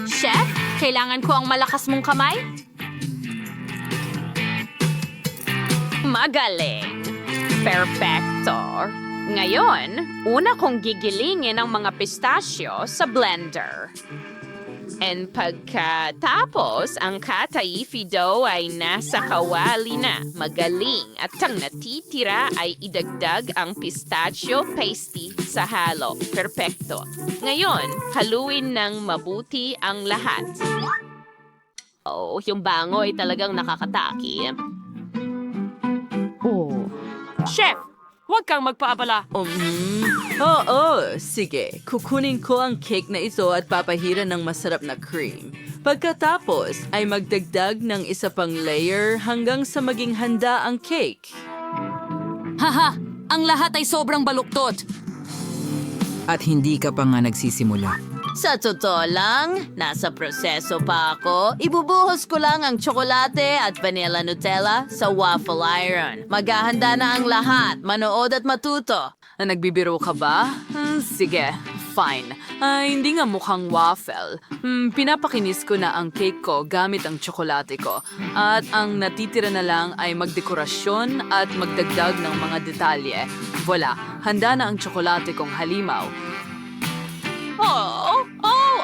Chef, kailangan ko ang malakas mong kamay? Magaling. Perfecto. Ngayon, una kong gigilingin ang mga pistachio sa blender. And pagkatapos, ang kataifi dough ay nasa kawali na. Magaling. At ang natitira ay idagdag ang pistachio pasty sa halo. Perfecto. Ngayon, haluin ng mabuti ang lahat. Oh, yung bango ay talagang nakakataki. Chef, huwag kang magpaabala. Sige. Kukunin ko ang cake na ito at papahiran ng masarap na cream. Pagkatapos ay magdagdag ng isa pang layer hanggang sa maging handa ang cake. Haha, ang lahat ay sobrang baluktot. At hindi ka pa nga nagsisimula. Sa totoo lang, nasa proseso pa ako. Ibubuhos ko lang ang tsokolate at vanilla Nutella sa waffle iron. Maghahanda na ang lahat. Manood at matuto. Nagbibiro ka ba? Sige, fine. Hindi nga mukhang waffle. Pinapakinis ko na ang cake ko gamit ang tsokolate ko. At ang natitira na lang ay magdekorasyon at magdagdag ng mga detalye. Voila, handa na ang tsokolate kong halimaw.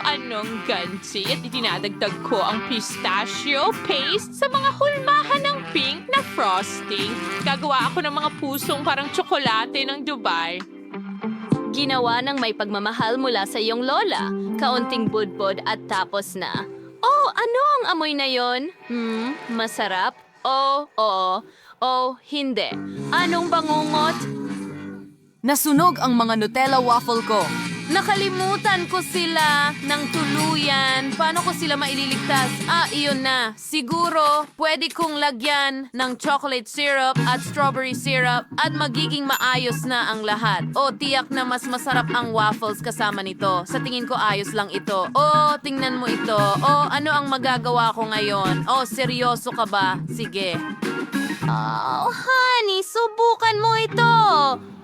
Anong ganti at itinadagdag ko ang pistachio paste sa mga hulmahan ng pink na frosting. Gagawa ako ng mga pusong parang tsokolate ng Dubai. Ginawa ng may pagmamahal mula sa iyong lola. Kaunting budbod at tapos na. Oh, ano ang amoy na yon? Masarap? Oo. Hindi. Anong bangungot? Nasunog ang mga Nutella waffle ko. Nakalimutan ko sila ng tuluyan. Paano ko sila maililigtas? Iyon na. Siguro, pwede kong lagyan ng chocolate syrup at strawberry syrup at magiging maayos na ang lahat. Tiyak na mas masarap ang waffles kasama nito. Sa tingin ko ayos lang ito. Tingnan mo ito. Ano ang magagawa ko ngayon? Seryoso ka ba? Sige. Honey, subukan mo ito!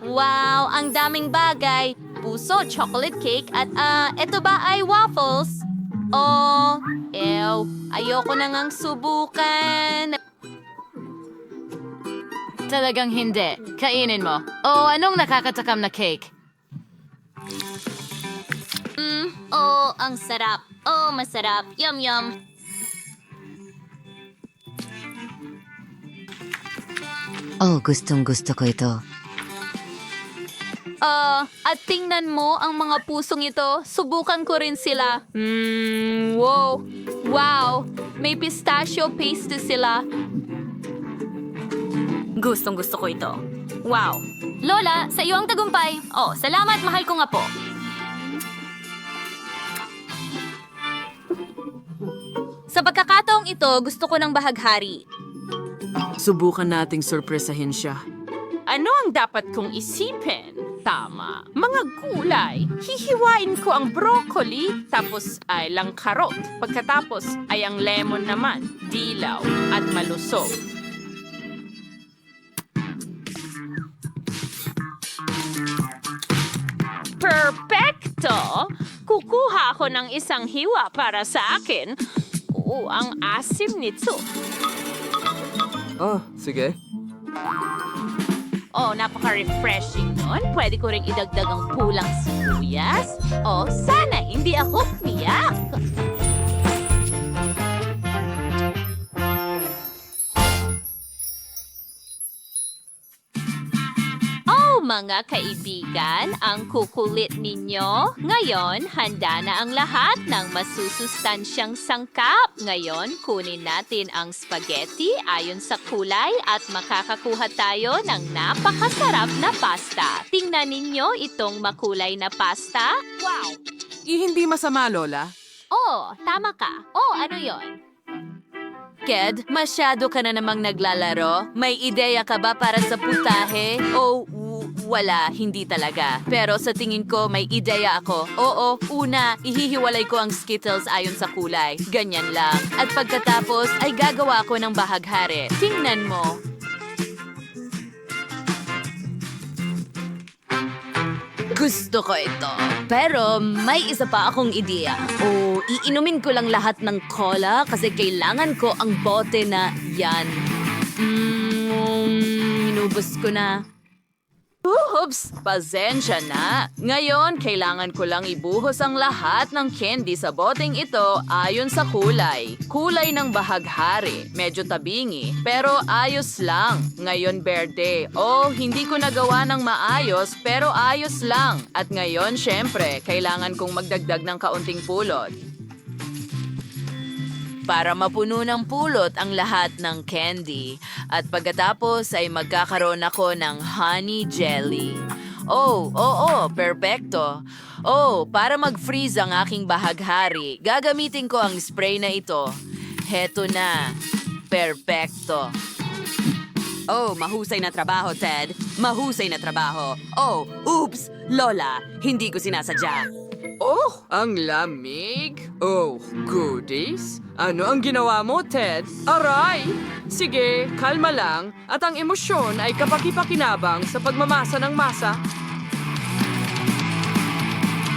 Wow, ang daming bagay. Puso, chocolate cake, at ito ba ay waffles? Ayoko na ngang subukan. Talagang hindi. Kainin mo. Anong nakakatakam na cake? Ang sarap. Masarap. Yum, yum. Gustong-gusto ko ito. At tingnan mo ang mga pusong ito. Subukan ko rin sila. Wow! May pistachio paste sila. Gustong gusto ko ito. Wow! Lola, sa iyo ang tagumpay. Oh, salamat, mahal kong apo. Sa pagkakataong ito, gusto ko ng bahaghari. Subukan nating sorpresahin siya. Ano ang dapat kong isipin? Tama. Mga gulay. Hihiwain ko ang broccoli, tapos ay lang karot. Pagkatapos ay ang lemon naman, dilaw at malusog. Perfecto! Kukuha ako ng isang hiwa para sa akin. Oo, ang asim nito. Oh, sige. Oh, napaka-refreshing nun. Pwede ko rin idagdag ang pulang sibuyas. Oh, sana hindi ako umiyak. Oh, mga kaibigan, ang kukulit ninyo. Ngayon, handa na ang lahat ng masusustansyang sangkap. Ngayon, kunin natin ang spaghetti ayon sa kulay at makakakuha tayo ng napakasarap na pasta. Tingnan ninyo itong makulay na pasta. Wow! Hindi masama, Lola. Oh, tama ka. Oh, ano yon? Ked, masyado ka na namang naglalaro. May ideya ka ba para sa putahe? O wala, hindi talaga. Pero sa tingin ko, may ideya ako. Oo, una, ihihiwalay ko ang Skittles ayon sa kulay. Ganyan lang. At pagkatapos, ay gagawa ko ng bahaghari. Tingnan mo. Gusto ko ito. Pero may isa pa akong ideya. O iinumin ko lang lahat ng cola kasi kailangan ko ang bote na yan. Inubos ko na. Oops! Pasensya na. Ngayon, kailangan ko lang ibuhos ang lahat ng candy sa boteng ito ayon sa kulay. Kulay ng bahaghari. Medyo tabingi, pero ayos lang. Ngayon, berde. Oh, hindi ko nagawa ng maayos, pero ayos lang. At ngayon, syempre, kailangan kong magdagdag ng kaunting pulot. Para mapuno ng pulot ang lahat ng candy. At pagkatapos ay magkakaroon ako ng honey jelly. Oh, oo, perfecto. Oh, para mag-freeze ang aking bahaghari, gagamitin ko ang spray na ito. Heto na. Perfecto. Oh, mahusay na trabaho, Ted. Mahusay na trabaho. Oh, oops! Lola, hindi ko sinasadya. Oh, ang lamig. Oh, goodies. Ano ang ginawa mo, Ted? Aray! Sige, kalma lang. At ang emosyon ay kapaki-pakinabang sa pagmamasa ng masa.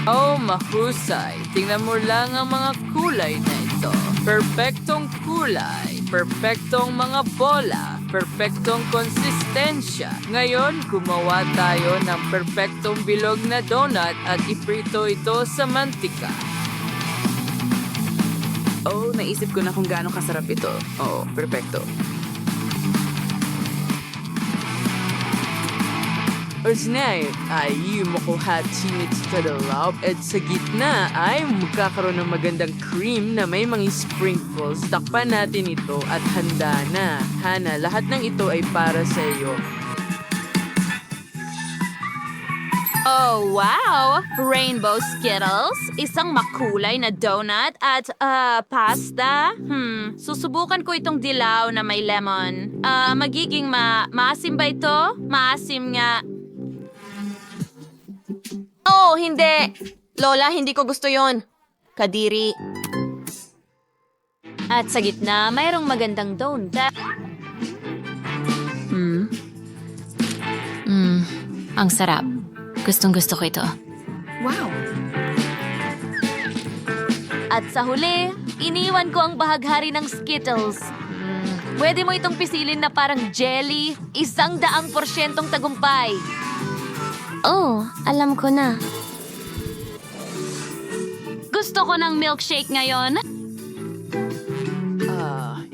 Oh, mahusay. Tingnan mo lang ang mga kulay na ito. Perpektong kulay. Perpektong mga bola. Perpektong konsistensya. Ngayon, gumawa tayo ng perpektong bilog na donut at iprito ito sa mantika. Oh, naisip ko na kung gaano kasarap ito. Oh, perpekto. Original ay makuhatimit sa loob at sa gitna ay magkakaroon ng magandang cream na may mga sprinkles. Takpan natin ito at handa na. Hana, lahat ng ito ay para sa iyo. Oh, wow! Rainbow Skittles, isang makulay na donut at, pasta. Susubukan ko itong dilaw na may lemon. Magiging maasim ba ito? Maasim nga. Oh, hindi! Lola, hindi ko gusto yon. Kadiri. At sa gitna, mayroong magandang donut. Ang sarap. Gustong-gusto ko ito. Wow! At sa huli, iniwan ko ang bahaghari ng Skittles. Pwede mo itong pisilin na parang jelly, 100% tagumpay. Oh, alam ko na. Gusto ko ng milkshake ngayon.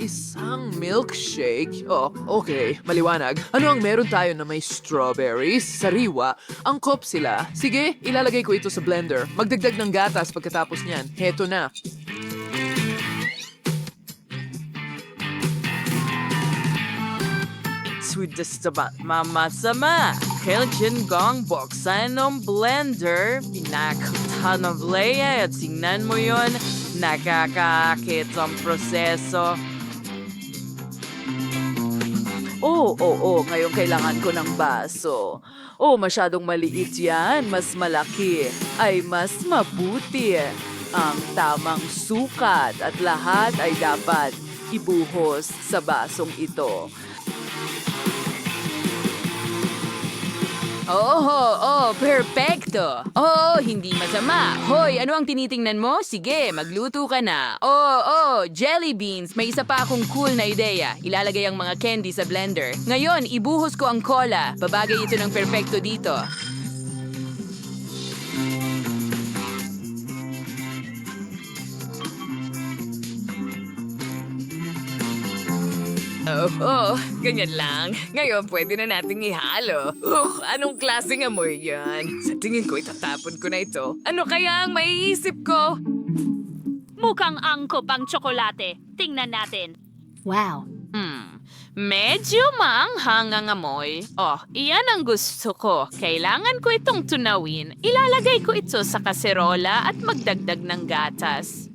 Isang milkshake? Oh, okay. Maliwanag. Ano ang meron tayo na may strawberries, sariwa, angkop sila? Sige, ilalagay ko ito sa blender. Magdagdag ng gatas pagkatapos niyan. Heto na. Mamasama. Kailan gong buksan ng blender, pinakutan ng Leia at tingnan mo yon, nakakaakit ang proseso. Ngayon kailangan ko ng baso. Masyadong maliit yan. Mas malaki ay mas mabuti. Ang tamang sukat at lahat ay dapat ibuhos sa basong ito. Perfecto. Hindi masama. Hoy, ano ang tinitingnan mo? Sige, magluto ka na. Jelly beans. May isa pa akong cool na ideya. Ilalagay ang mga candy sa blender. Ngayon, ibuhos ko ang cola. Babagay ito ng perfecto dito. Ganyan lang. Ngayon, pwede na nating ihalo. Anong klaseng amoy yan? Sa tingin ko, itatapon ko na ito. Ano kaya ang maiisip ko? Mukhang angkop ang tsokolate. Tingnan natin. Wow. Medyo maanghang ang amoy. Iyan ang gusto ko. Kailangan ko itong tunawin. Ilalagay ko ito sa kaserola at magdagdag ng gatas.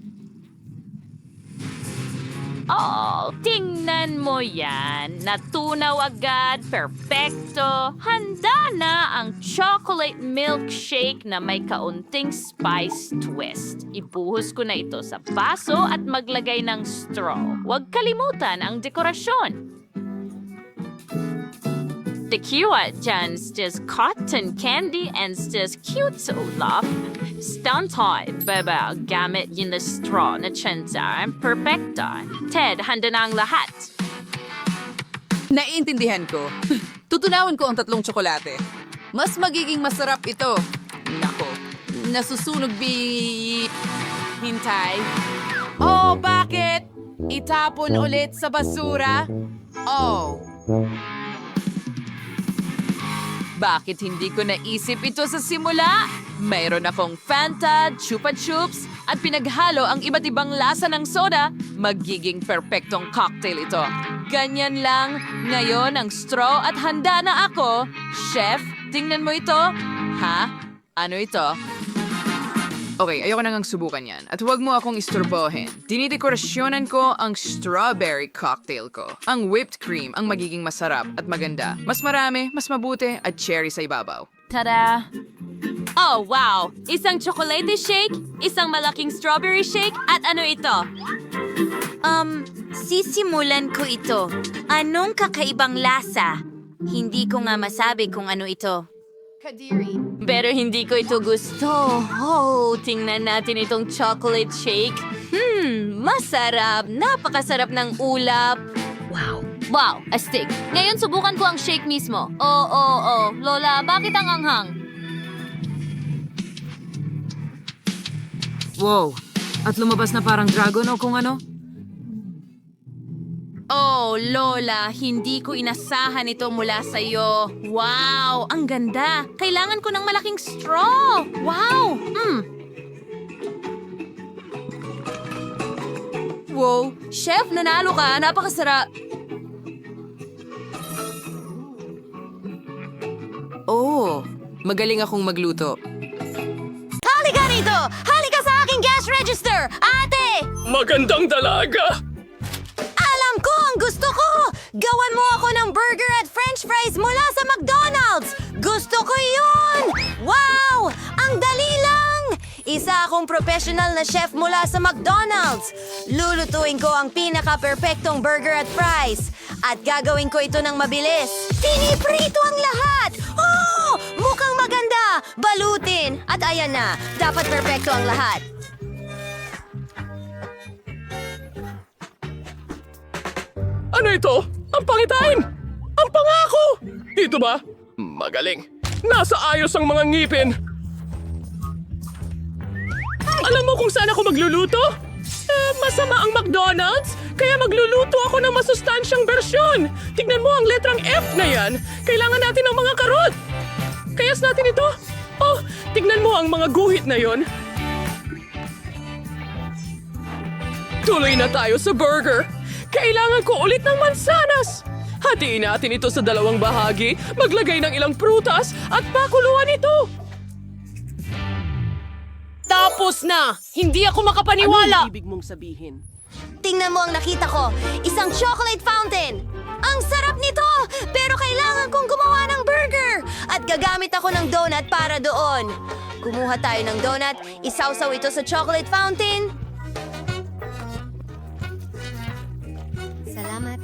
Tingnan mo yan. Natunaw agad. Perfecto. Handa na ang chocolate milkshake na may kaunting spice twist. Ibuhos ko na ito sa baso at maglagay ng straw. Huwag kalimutan ang dekorasyon. Tequila dyan stis cotton candy and stis cute Olaf. Stuntay, baba, gamit yun na straw na tsensa. Perfecta. Ted, handa na ang lahat. Naiintindihan ko. Tutunawan ko ang 3 tsokolate. Mas magiging masarap ito. Nako, nasusunog Hintay. Bakit? Itapon ulit sa basura? Bakit hindi ko naisip ito sa simula? Mayroon akong Fanta, Chupa Chups, at pinaghalo ang iba't ibang lasa ng soda. Magiging perpektong cocktail ito. Ganyan lang. Ngayon ang straw at handa na ako. Chef, tingnan mo ito. Ha? Ano ito? Okay, ayoko nang subukan yan. At huwag mo akong isturbohin. Dinidekorasyonan ko ang strawberry cocktail ko. Ang whipped cream ang magiging masarap at maganda. Mas marami, mas mabuti, at cherry sa ibabaw. Tada! Wow! Isang chocolate shake, isang malaking strawberry shake, at ano ito? Sisimulan ko ito. Anong kakaibang lasa? Hindi ko nga masabi kung ano ito. Pero hindi ko ito gusto. Tingnan natin itong chocolate shake. Masarap. Napakasarap ng ulap. Wow, astig. Ngayon subukan ko ang shake mismo. Lola, bakit ang anghang? Wow! At lumabas na parang dragon o kung ano? Lola, hindi ko inasahan ito mula sa'yo. Wow, ang ganda. Kailangan ko ng malaking straw. Wow! Wow, chef, nanalo ka. Napakasarap. Magaling akong magluto. Halika rito! Halika sa aking cash register! Ate! Magandang dalaga! Alam ko ang gusto ko! Gawan mo ako ng burger at french fries mula sa McDonald's! Gusto ko yun! Wow! Ang dali lang! Isa akong professional na chef mula sa McDonald's. Lulutuin ko ang pinaka-perpektong burger at fries. At gagawin ko ito ng mabilis. Piniprito ang lahat! Mukhang maganda! Balutin! At ayan na, dapat perpekto ang lahat. Ano ito? Ang pangitain! Ang pangako! Dito ba? Magaling. Nasa ayos ang mga ngipin. Alam mo kung saan ako magluluto? Masama ang McDonald's, kaya magluluto ako ng masustansyang bersyon. Tignan mo ang letrang F na yan. Kailangan natin ng mga karot. Kayas natin ito. Tignan mo ang mga guhit na yon. Tuloy na tayo sa burger. Kailangan ko ulit ng mansanas. Hatiin natin ito sa dalawang bahagi, maglagay ng ilang prutas at pakuluan ito. Tapos na! Hindi ako makapaniwala! Ibig mong sabihin? Tingnan mo ang nakita ko. Isang chocolate fountain. Ang sarap nito! Pero kailangan kong gumawa ng burger. At gagamit ako ng donut para doon. Kumuha tayo ng donut, isawsaw ito sa chocolate fountain. Salamat.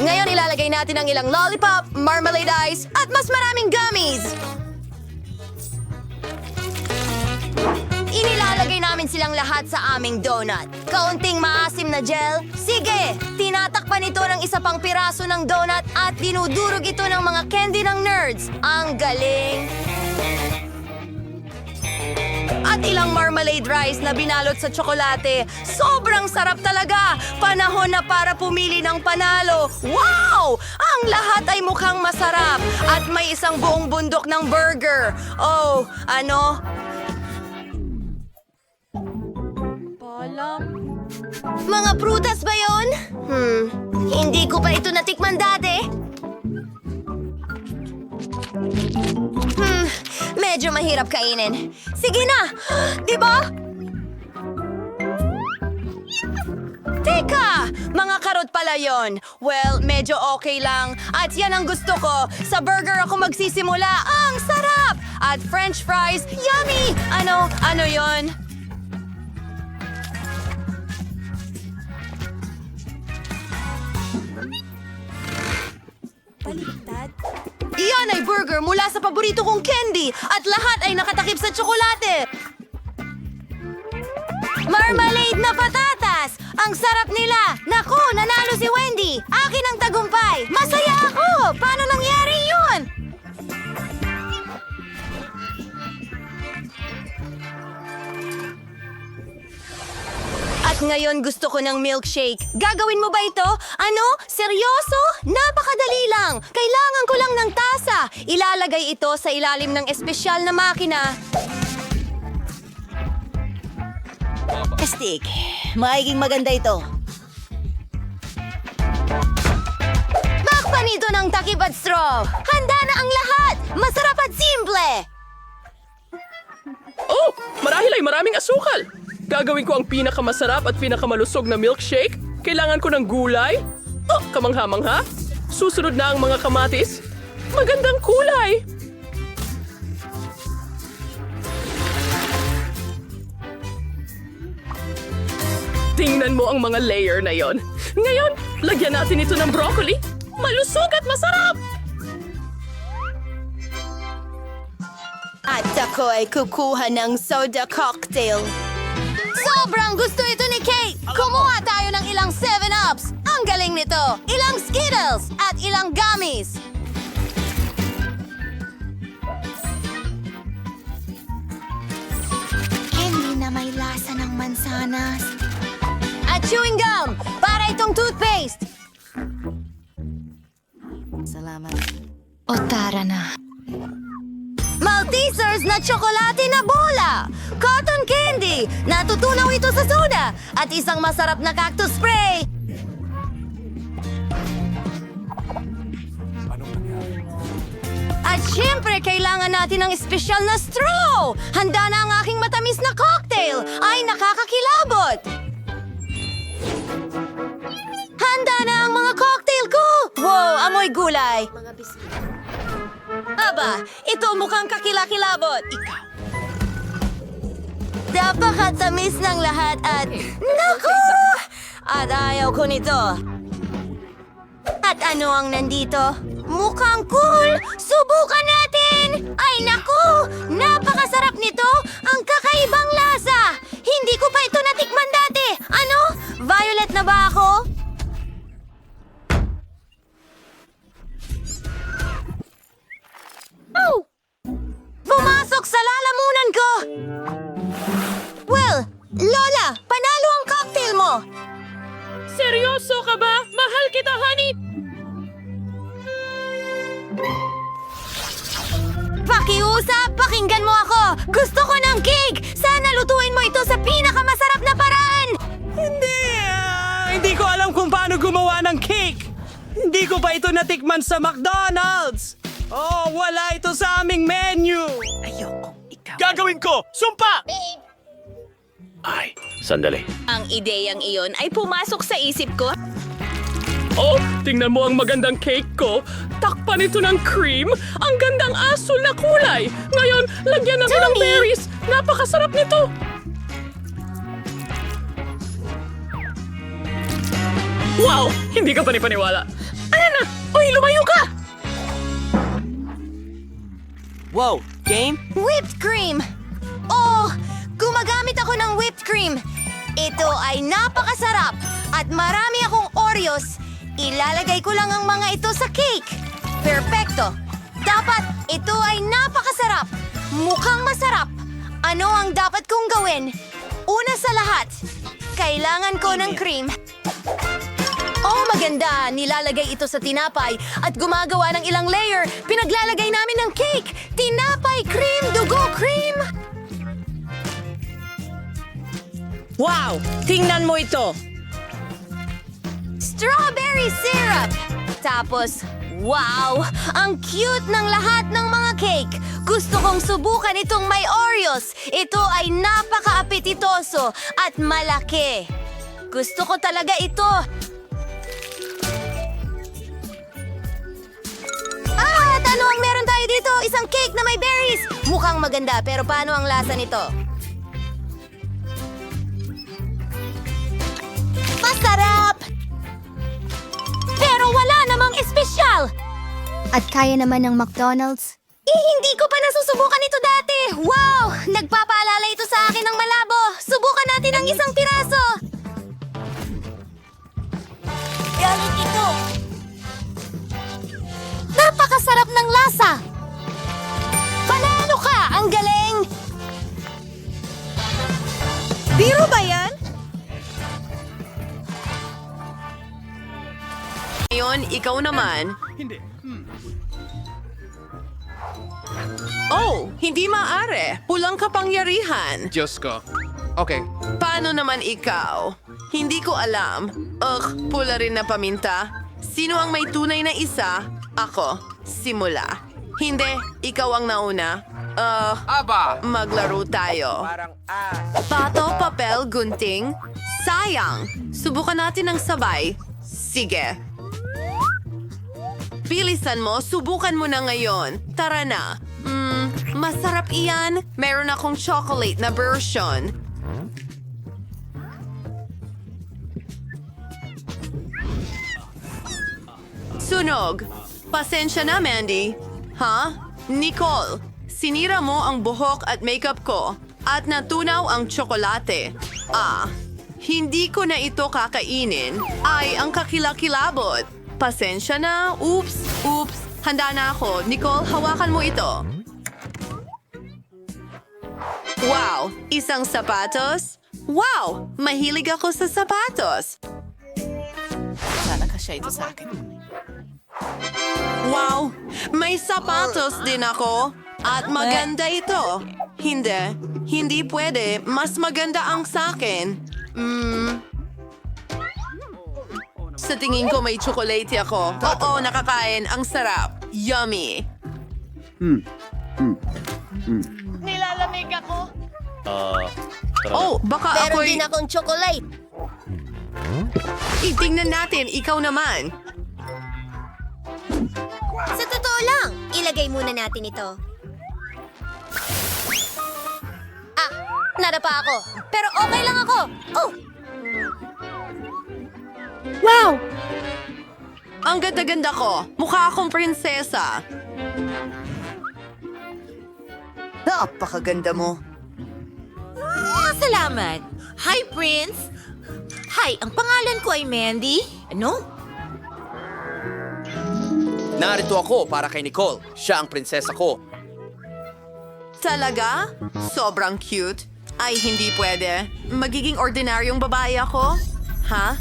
Ngayon ilalagay natin ang ilang lollipop, marmalade ice, at mas maraming gummies. Inilalagay namin silang lahat sa aming donut. Kaunting maasim na gel. Sige, tinatakpan ito ng isa pang piraso ng donut at dinudurog ito ng mga candy ng nerds. Ang galing! At ilang marmalade rice na binalot sa tsokolate. Sobrang sarap talaga! Panahon na para pumili ng panalo. Wow! Ang lahat ay mukhang masarap. At may isang buong bundok ng burger. Oh, ano? Mga prutas ba yon? Hindi ko pa ito natikman dati. Medyo mahirap kainin. Sige na! Di ba? Teka! Mga karot pala yon. Well, medyo okay lang. At yan ang gusto ko. Sa burger ako magsisimula. Ang sarap! At french fries, yummy! Ano yon? Iyan ay burger mula sa paborito kong candy at lahat ay nakatakip sa tsokolate. Marmalade na patatas! Ang sarap nila! Naku, nanalo si Wendy! Akin ang tagumpay! Masaya ako! Paano nangyari yun? At ngayon gusto ko ng milkshake. Gagawin mo ba ito? Ano? Seryoso? Napakadali lang. Kailangan ko lang ng tasa. Ilalagay ito sa ilalim ng espesyal na makina. Astig, maiging maganda ito. Makpan ito ng takip at straw. Handa na ang lahat. Masarap at simple. Oh, marahil ay maraming asukal. Gagawin ko ang pinakamasarap at pinakamalusog na milkshake. Kailangan ko ng gulay. Oh, kamangha-mangha. Susunod na ang mga kamatis. Magandang kulay. Tingnan mo ang mga layer na yon. Ngayon, lagyan natin ito ng broccoli. Malusog at masarap! At ako ay kukuha ng soda cocktail. Sobrang gusto ito ni Kate! Kumuha tayo ng ilang 7-Ups! Ang galing nito! Ilang Skittles! At ilang gummies! Candy na may lasa ng mansanas. At chewing gum! Para itong toothpaste! Salamat. O tara na. Maltesers na tsokolate na bola! Cotton candy! Natutunaw ito sa soda! At isang masarap na cactus spray! At syempre, kailangan natin ng espesyal na straw! Handa na ang aking matamis na cocktail! Ay, nakakakilabot! Handa na ang mga cocktail ko! Wow, amoy gulay! Aba, ito mukhang kakilakilabot. Ikaw. Napakatamis ng lahat at... Naku! At ayaw ko nito. At ano ang nandito? Mukhang cool! Subukan natin! Ay naku! Napakasarap nito! Ang kakaibang lasa! Hindi ko pa ito natikman dati! Ano? Violet na ba ako? Oh! Pumasok sa lalamunan ko! Well, Lola, panalo ang cocktail mo! Seryoso ka ba? Mahal kita, honey! Pakiusap, pakinggan mo ako! Gusto ko ng cake! Sana lutuin mo ito sa pinakamasarap na paraan! Hindi ko alam kung paano gumawa ng cake. Hindi Hindi ko pa ito natikman sa McDonald's! Oh, wala ito sa aming menu! Gagawin ko! Sumpa! Ay, sandali. Ang ideyang iyon ay pumasok sa isip ko. Oh, tingnan mo ang magandang cake ko. Takpan ito ng cream. Ang gandang asul na kulay. Ngayon, lagyan natin ng berries. Napakasarap nito. Wow! Hindi ka panipaniwala. Ano na? Uy, lumayo ka! Wow, game? Whipped cream! Oh, gumagamit ako ng whipped cream. Ito ay napakasarap at marami akong Oreos. Ilalagay ko lang ang mga ito sa cake. Perfecto! Dapat ito ay napakasarap. Mukhang masarap. Ano ang dapat kong gawin? Una sa lahat, kailangan ko ng cream. Oh, maganda! Nilalagay ito sa tinapay at gumagawa ng ilang layer. Pinaglalagay namin ng cake. Tinapay, cream, dugo, cream. Wow! Tingnan mo ito! Strawberry syrup! Tapos, wow! Ang cute ng lahat ng mga cake! Gusto kong subukan itong may Oreos! Ito ay napaka-apetitoso at malaki! Gusto ko talaga ito! At ano ang meron tayo dito? Isang cake na may berries! Mukhang maganda, pero paano ang lasa nito? Masarap! Pero wala namang espesyal! At kaya naman ng McDonald's? Hindi ko pa nasusubukan ito dati! Wow! Nagpapaalala ito sa akin ng malabo! Subukan natin ang isang piraso! Galit ito! Napakasarap ng lasa! Panalo ka! Ang galing! Biro ba yan? Ngayon, ikaw naman. Hindi. Oh, hindi maaari. Pulang kapangyarihan. Diyos ko. Okay. Paano naman ikaw? Hindi ko alam. Pula rin na paminta. Sino ang may tunay na isa? Ako. Simula. Hindi, ikaw ang nauna. Maglaro tayo. Pato, papel, gunting. Sayang. Subukan natin ng sabay. Sige. Bilisan mo, subukan mo na ngayon. Tara na. Masarap iyan. Meron akong chocolate na version. Sunog. Pasensya na, Mandy. Ha? Nicole, sinira mo ang buhok at makeup ko at natunaw ang tsokolate. Hindi ko na ito kakainin. Ay, ang kakilakilabot. Pasensya na. Oops. Handa na ako. Nicole, hawakan mo ito. Wow! Isang sapatos? Wow! Mahilig ako sa sapatos. Sana kasya ito sa akin. Wow! May sapatos din ako. At maganda ito. Hindi pwede. Mas maganda ang sa akin. Sa tingin ko may tsokolate ako. Oo, nakakain. Ang sarap. Yummy. Nilalamig ako. Oh, baka Meron ako'y... din akong chocolate. Itingnan natin. Ikaw naman. Sa totoo lang, ilagay muna natin ito. Nadapa ako. Pero okay lang ako. Oh! Wow! Ang ganda-ganda ko. Mukha akong prinsesa. Napakaganda mo. Salamat. Hi, Prince. Hi, ang pangalan ko ay Mandy. Ano? Narito ako para kay Nicole. Siya ang prinsesa ko. Talaga? Sobrang cute. Ay, hindi pwede. Magiging ordinaryong babae ako? Ha?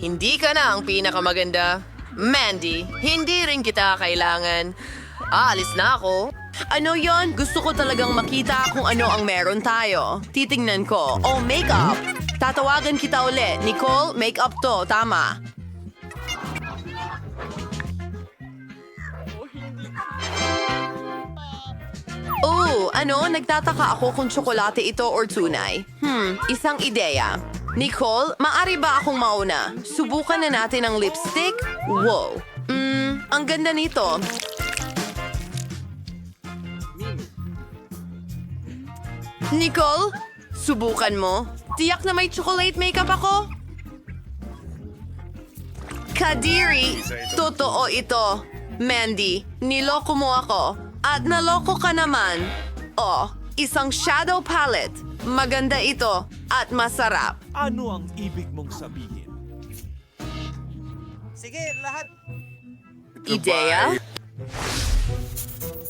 Hindi ka na ang pinakamaganda. Mandy, hindi rin kita kailangan. Aalis na ako. Ano yon? Gusto ko talagang makita kung ano ang meron tayo. Titingnan ko. Oh, makeup. Tatawagan kita ulit. Nicole, make up to. Tama. Oh, ano? Nagtataka ako kung tsokolate ito or tunay. Isang ideya. Nicole, maari ba akong mauna? Subukan na natin ang lipstick? Wow. Ang ganda nito. Nicole, subukan mo. Tiyak na may chocolate makeup ako. Kadiri, totoo ito. Mandy, niloko mo ako. At naloko ka naman. Oh, isang shadow palette. Maganda ito at masarap. Ano ang ibig mong sabihin? Sige, lahat. Ideya?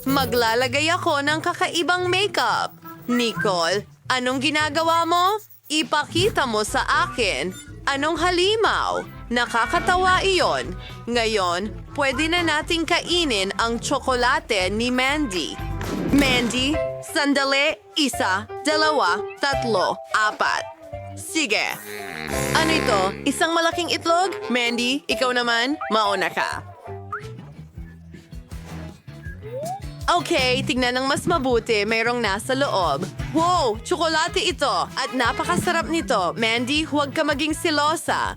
Maglalagay ako ng kakaibang makeup. Nicole, anong ginagawa mo? Ipakita mo sa akin. Anong halimaw? Nakakatawa iyon. Ngayon, pwede na nating kainin ang tsokolate ni Mandy. Mandy, sandali, 1, 2, 3, 4. Sige. Ano ito? Isang malaking itlog? Mandy, ikaw naman, mauna ka. Okay, tignan ng mas mabuti, mayroong nasa loob. Wow, tsokolate ito at napakasarap nito. Mandy, huwag ka maging silosa.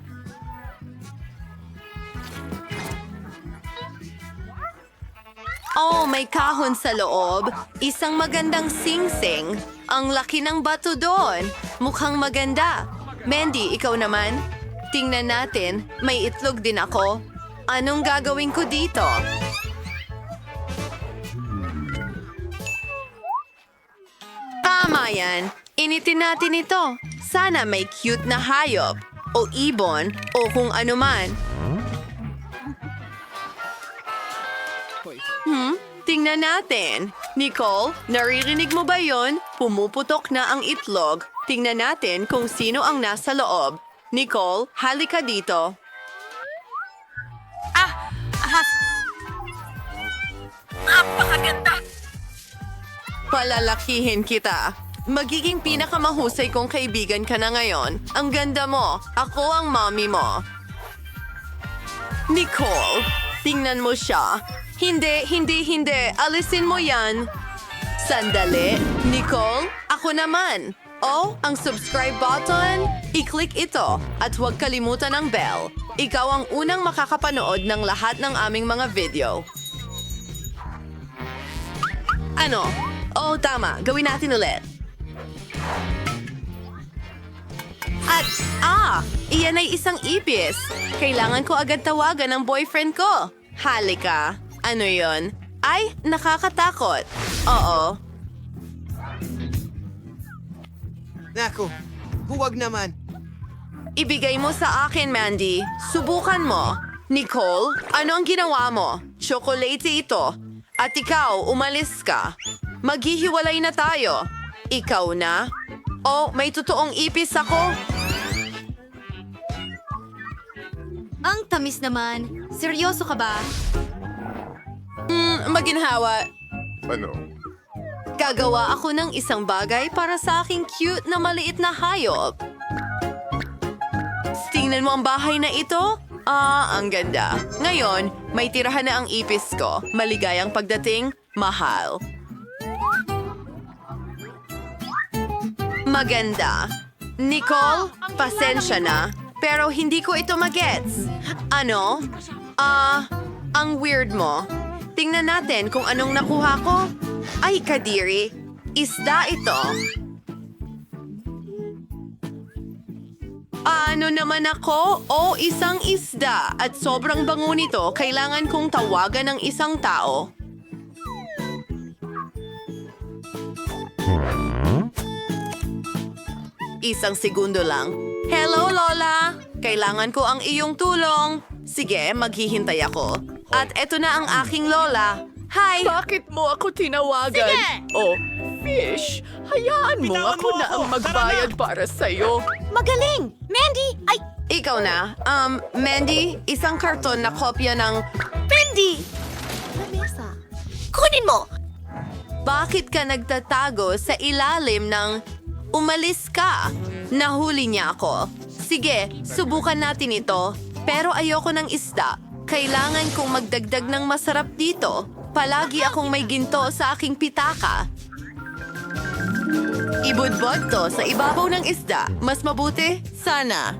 Oh, may kahon sa loob. Isang magandang sing-sing. Ang laki ng bato doon. Mukhang maganda. Mandy, ikaw naman? Tingnan natin. May itlog din ako. Anong gagawin ko dito? Tama yan. Initin natin ito. Sana may cute na hayop. O ibon. O kung ano man. Tingnan natin. Nicole, naririnig mo ba yon? Pumuputok na ang itlog. Tingnan natin kung sino ang nasa loob. Nicole, halika dito. Napakaganda! Palalakihin kita. Magiging pinakamahusay kong kaibigan ka na ngayon. Ang ganda mo. Ako ang mommy mo. Nicole, tingnan mo siya. Hindi. Alisin mo yan. Sandali. Nicole, ako naman. Oh, ang subscribe button. I-click ito. At huwag kalimutan ang bell. Ikaw ang unang makakapanood ng lahat ng aming mga video. Ano? Oh, tama. Gawin natin ulit. At, iyan ay isang ipis. Kailangan ko agad tawagan ang boyfriend ko. Halika. Ano yon? Ay, nakakatakot. Oo. Naku, huwag naman. Ibigay mo sa akin, Mandy. Subukan mo. Nicole, ano ang ginawa mo? Chocolate ito. At ikaw, umalis ka. Maghihiwalay na tayo. Ikaw na? Oh, may totoong ipis ako. Ang tamis naman. Seryoso ka ba? Maginhawa. Ano? Gagawa ako ng isang bagay para sa aking cute na maliit na hayop. Tingnan mo ang bahay na ito? Ang ganda. Ngayon, may tirahan na ang ipis ko. Maligayang pagdating, mahal. Maganda. Nicole, pasensya na. Pero hindi ko ito magets. Ano? Ang weird mo. Tingnan natin kung anong nakuha ko. Ay, Kadiri. Isda ito. Ano naman ako? O, isang isda. At sobrang bango nito, kailangan kong tawagan ng isang tao. Isang segundo lang. Hello, Lola! Kailangan ko ang iyong tulong. Sige, maghihintay ako. At eto na ang aking Lola. Hi! Bakit mo ako tinawagan? Sige! Oh, fish, hayaan mo ako na ang magbayad para sa'yo. Magaling! Mandy! Ay! Ikaw na. Mandy, isang karton na kopya ng... Mandy! Lamesa. Kunin mo! Bakit ka nagtatago sa ilalim ng... Umalis ka! Nahuli niya ako. Sige, subukan natin ito. Pero ayoko ng isda. Kailangan kong magdagdag ng masarap dito. Palagi akong may ginto sa aking pitaka. Ibudbod to sa ibabaw ng isda. Mas mabuti? Sana.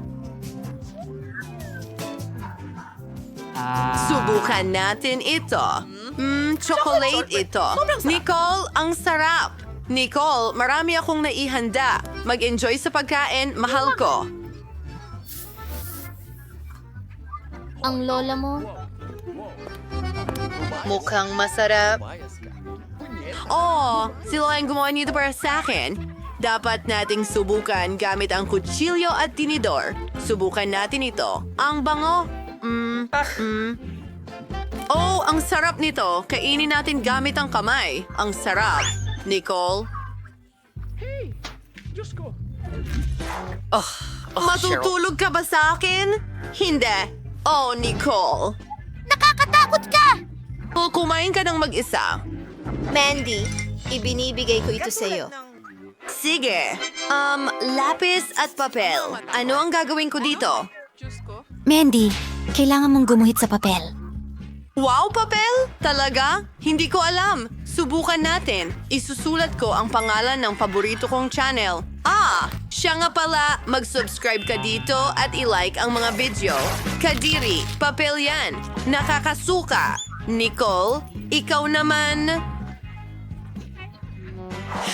Subukan natin ito. Chocolate ito. Nicole, ang sarap. Nicole, marami akong naihanda. Mag-enjoy sa pagkain, mahal ko. Ang lola mo? Mukhang masarap. Oh, sila ang gumawa nito para sa akin. Dapat nating subukan gamit ang kutsilyo at tinidor. Subukan natin ito. Ang bango. Oh, ang sarap nito. Kainin natin gamit ang kamay. Ang sarap. Nicole? Matutulog ka ba sa akin? Hindi. Oh, Nicole. Nakakatakot ka! Kumain ka ng mag-isa. Mandy, ibinibigay ko ito sa'yo. Sige. Lapis at papel. Ano ang gagawin ko dito? Mandy, kailangan mong gumuhit sa papel. Wow, papel? Talaga? Hindi ko alam. Subukan natin. Isusulat ko ang pangalan ng paborito kong channel. Siya nga pala. Mag-subscribe ka dito at i-like ang mga video. Kadiri, papel yan. Nakakasuka. Nicole, ikaw naman.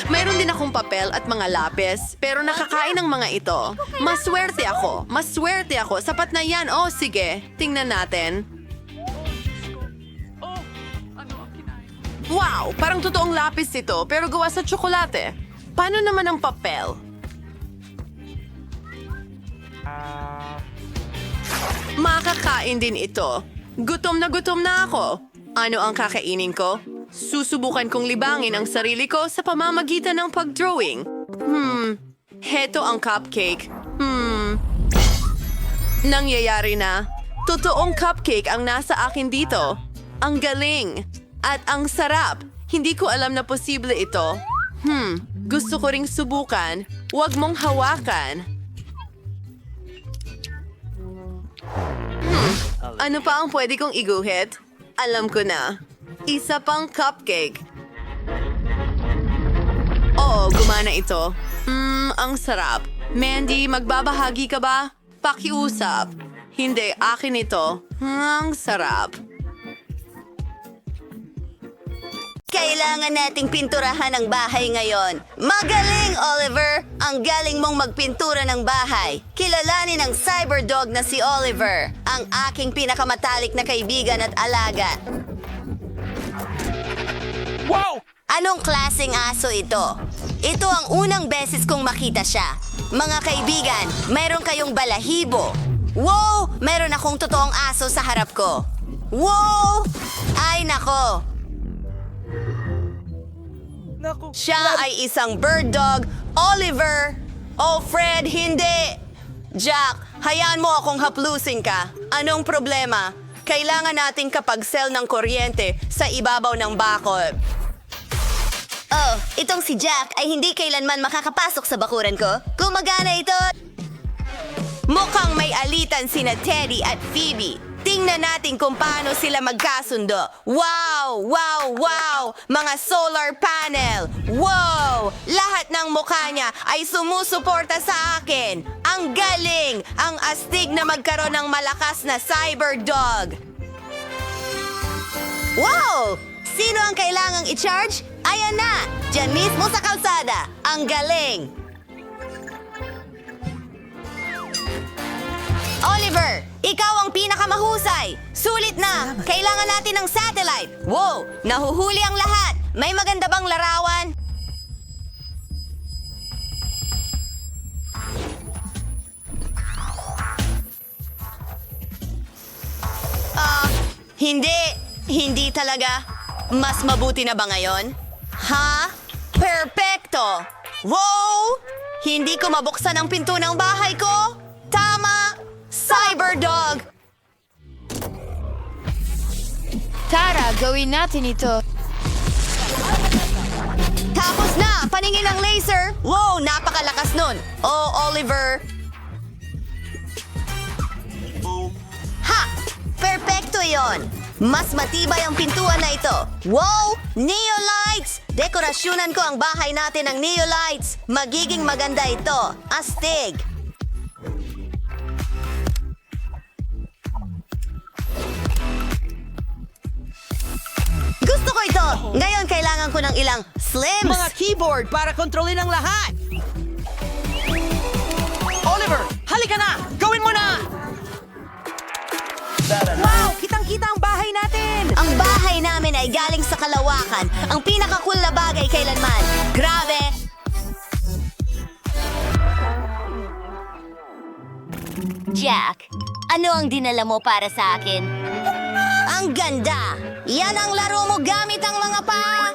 Mayroon din akong papel at mga lapis, pero nakakain ng mga ito. Maswerte ako. Maswerte ako. Sapat na yan. Oh, sige. Tingnan natin. Wow! Parang totoong lapis ito, pero gawa sa tsokolate. Paano naman ang papel? Makakain din ito. Gutom na ako. Ano ang kakainin ko? Susubukan kong libangin ang sarili ko sa pamamagitan ng pag-drawing. Heto ang cupcake. Nangyayari na. Totoong cupcake ang nasa akin dito. Ang galing. At ang sarap. Hindi ko alam na posible ito. Gusto ko ring subukan. Huwag mong hawakan. Ano pa ang pwede kong iguhit? Alam ko na. Isa pang cupcake. Oo, gumana ito. Ang sarap. Mandy, magbabahagi ka ba? Pakiusap. Hindi, akin ito. Ang sarap. Kailangan nating pinturahan ang bahay ngayon. Magaling, Oliver! Ang galing mong magpintura ng bahay. Kilalanin ng cyberdog na si Oliver, ang aking pinakamatalik na kaibigan at alaga. Wow! Anong klaseng aso ito? Ito ang unang beses kong makita siya. Mga kaibigan, meron kayong balahibo. Wow! Meron akong totoong aso sa harap ko. Wow! Ay nako! Siya ay isang bird dog. Oliver! Oh, Fred, hindi! Jack, hayaan mo akong haplusin ka. Anong problema? Kailangan nating kapag-sell ng kuryente sa ibabaw ng bakod. Oh, itong si Jack ay hindi kailanman makakapasok sa bakuran ko. Gumagana ito. Mukhang may alitan sina Teddy at Phoebe. Tingnan natin kung paano sila magkasundo. Wow! Wow! Wow! Mga solar panel! Wow! Lahat ng mukha niya ay sumusuporta sa akin. Ang galing! Ang astig na magkaroon ng malakas na cyberdog. Wow! Sino ang kailangang i-charge? Ayan na! Diyan mismo sa kalsada. Ang galing! Oliver, ikaw ang pinakamahusay. Sulit na. Kailangan natin ng satellite. Wow, nahuhuli ang lahat. May maganda bang larawan? Hindi. Hindi talaga. Mas mabuti na ba ngayon? Ha? Perpekto! Wow! Hindi ko mabuksan ang pinto ng bahay ko. Tama! Cyberdog! Tara, gawin natin ito. Tapos na! Paningin ng laser! Wow, napakalakas nun! Oh, Oliver! Ha! Perpekto yon! Mas matibay ang pintuan na ito. Wow! Neolights! Dekorasyonan ko ang bahay natin ng neolights. Magiging maganda ito. Astig! Gusto ko ito! Ngayon kailangan ko ng ilang slims. Mga keyboard para kontrolin ang lahat! Oliver, halika na! Gawin mo na! Wow! Kitang-kita ang bahay natin! Ang bahay namin ay galing sa kalawakan. Ang pinaka-cool na bagay kailanman. Grabe! Jack, ano ang dinala mo para sa akin? Ang ganda! Yan ang laro mo gamit ang mga paa!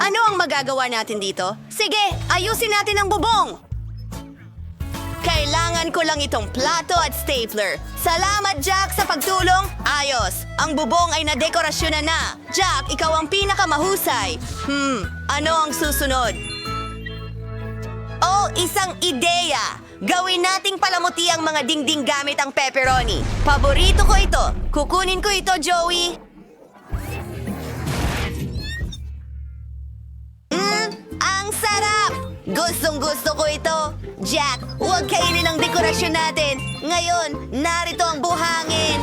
Ano ang magagawa natin dito? Sige, ayusin natin ang bubong! Kailangan ko lang itong plato at stapler. Salamat, Jack, sa pagtulong. Ayos. Ang bubong ay nadekorasyon na. Jack, ikaw ang pinakamahusay. Ano ang susunod? Oh, isang ideya. Gawin nating palamuti ang mga dingding gamit ang pepperoni. Paborito ko ito. Kukunin ko ito, Joey. Ang sarap! Gustong-gusto ko ito. Jack, huwag kainin ang dekorasyon natin. Ngayon, narito ang buhangin.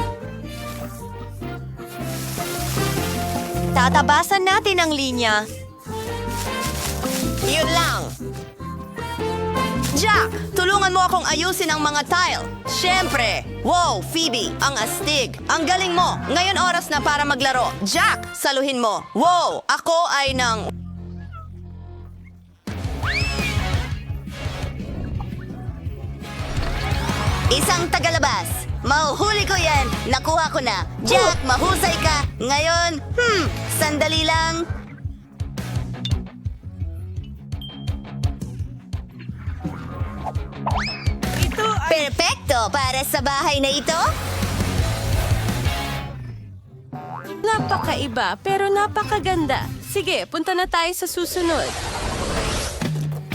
Tatabasan natin ang linya. Yun lang. Jack, tulungan mo akong ayusin ang mga tile. Siyempre. Wow, Phoebe, ang astig. Ang galing mo. Ngayon oras na para maglaro. Jack, saluhin mo. Wow, ako ay ng... Isang tagalabas. Mahuhuli ko yan. Nakuha ko na. Jack, mahusay ka. Ngayon, sandali lang. Perfecto para sa bahay na ito. Napakaiba, pero napakaganda. Sige, punta na tayo sa susunod.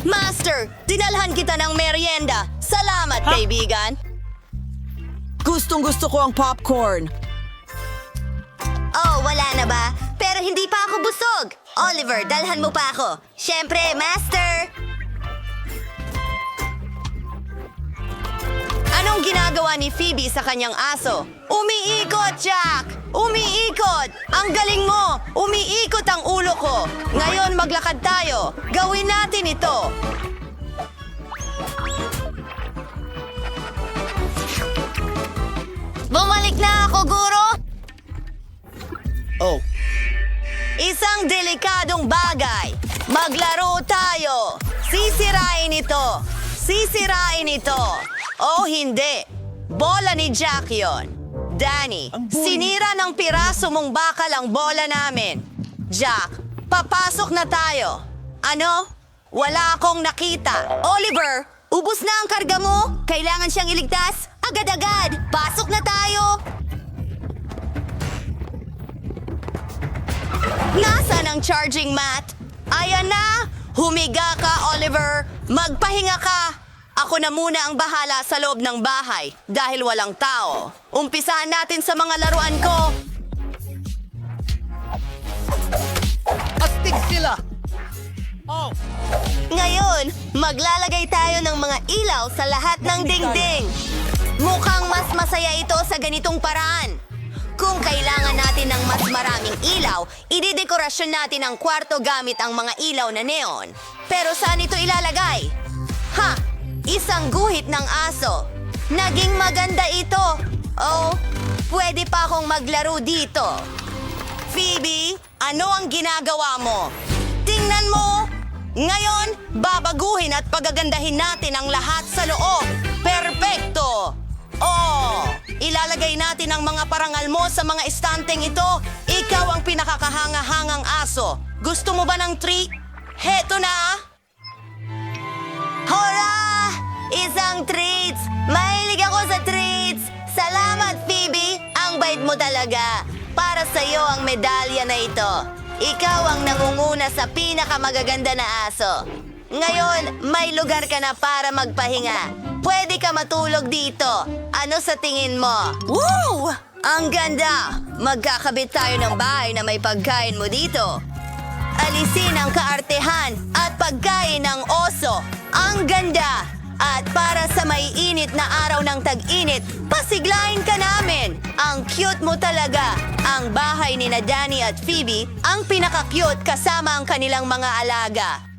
Master, dinalhan kita ng merienda. Salamat, kaibigan. Gustong-gusto ko ang popcorn. Oh, wala na ba? Pero hindi pa ako busog. Oliver, dalhan mo pa ako. Siyempre, Master. Anong ginagawa ni Phoebe sa kanyang aso? Umiikot, Jack! Umiikot! Ang galing mo! Umiikot ang ulo ko! Ngayon maglakad tayo! Gawin natin ito! Bumalik na ako, Guro! Oh. Isang delikadong bagay. Maglaro tayo. Sisirain ito. Sisirain ito. O hindi. Bola ni Jack yon. Danny, sinira ng piraso mong bakal ang bola namin. Jack, papasok na tayo. Ano? Wala akong nakita. Oliver, ubos na ang karga mo. Kailangan siyang iligtas. Agad-agad. Pasok na tayo. Nasaan ang charging mat? Ayan na! Humiga ka, Oliver! Magpahinga ka! Ako na muna ang bahala sa loob ng bahay dahil walang tao. Umpisahan natin sa mga laruan ko. Astig sila! Oh! Ngayon, maglalagay tayo ng mga ilaw sa lahat ng dingding. Mukhang mas masaya ito sa ganitong paraan. Kung kailangan natin ng mas maraming ilaw, idedekorasyon natin ang kwarto gamit ang mga ilaw na neon. Pero saan ito ilalagay? Ha! Isang guhit ng aso. Naging maganda ito. Oh, pwede pa akong maglaro dito. Phoebe, ano ang ginagawa mo? Tingnan mo! Ngayon, babaguhin at pagagandahin natin ang lahat sa loob. Perpekto! Oh, ilalagay natin ang mga parangal mo sa mga estanteng ito. Ikaw ang pinakakahanga-hangang aso. Gusto mo ba ng treat? Heto na! Hora! Isang treats! Mahilig ako sa treats! Salamat, Phoebe! Ang bait mo talaga. Para sa'yo ang medalya na ito. Ikaw ang nangunguna sa pinakamagaganda na aso. Ngayon, may lugar ka na para magpahinga. Pwede ka matulog dito. Ano sa tingin mo? Wow! Ang ganda! Magkakabit tayo ng bahay na may pagkain mo dito. Alisin ang kaartehan at pagkain ng oso. Ang ganda! At para sa may init na araw ng tag-init, pasiglahin ka namin. Ang cute mo talaga. Ang bahay ni na Danny at Phoebe, ang pinaka-cute kasama ang kanilang mga alaga.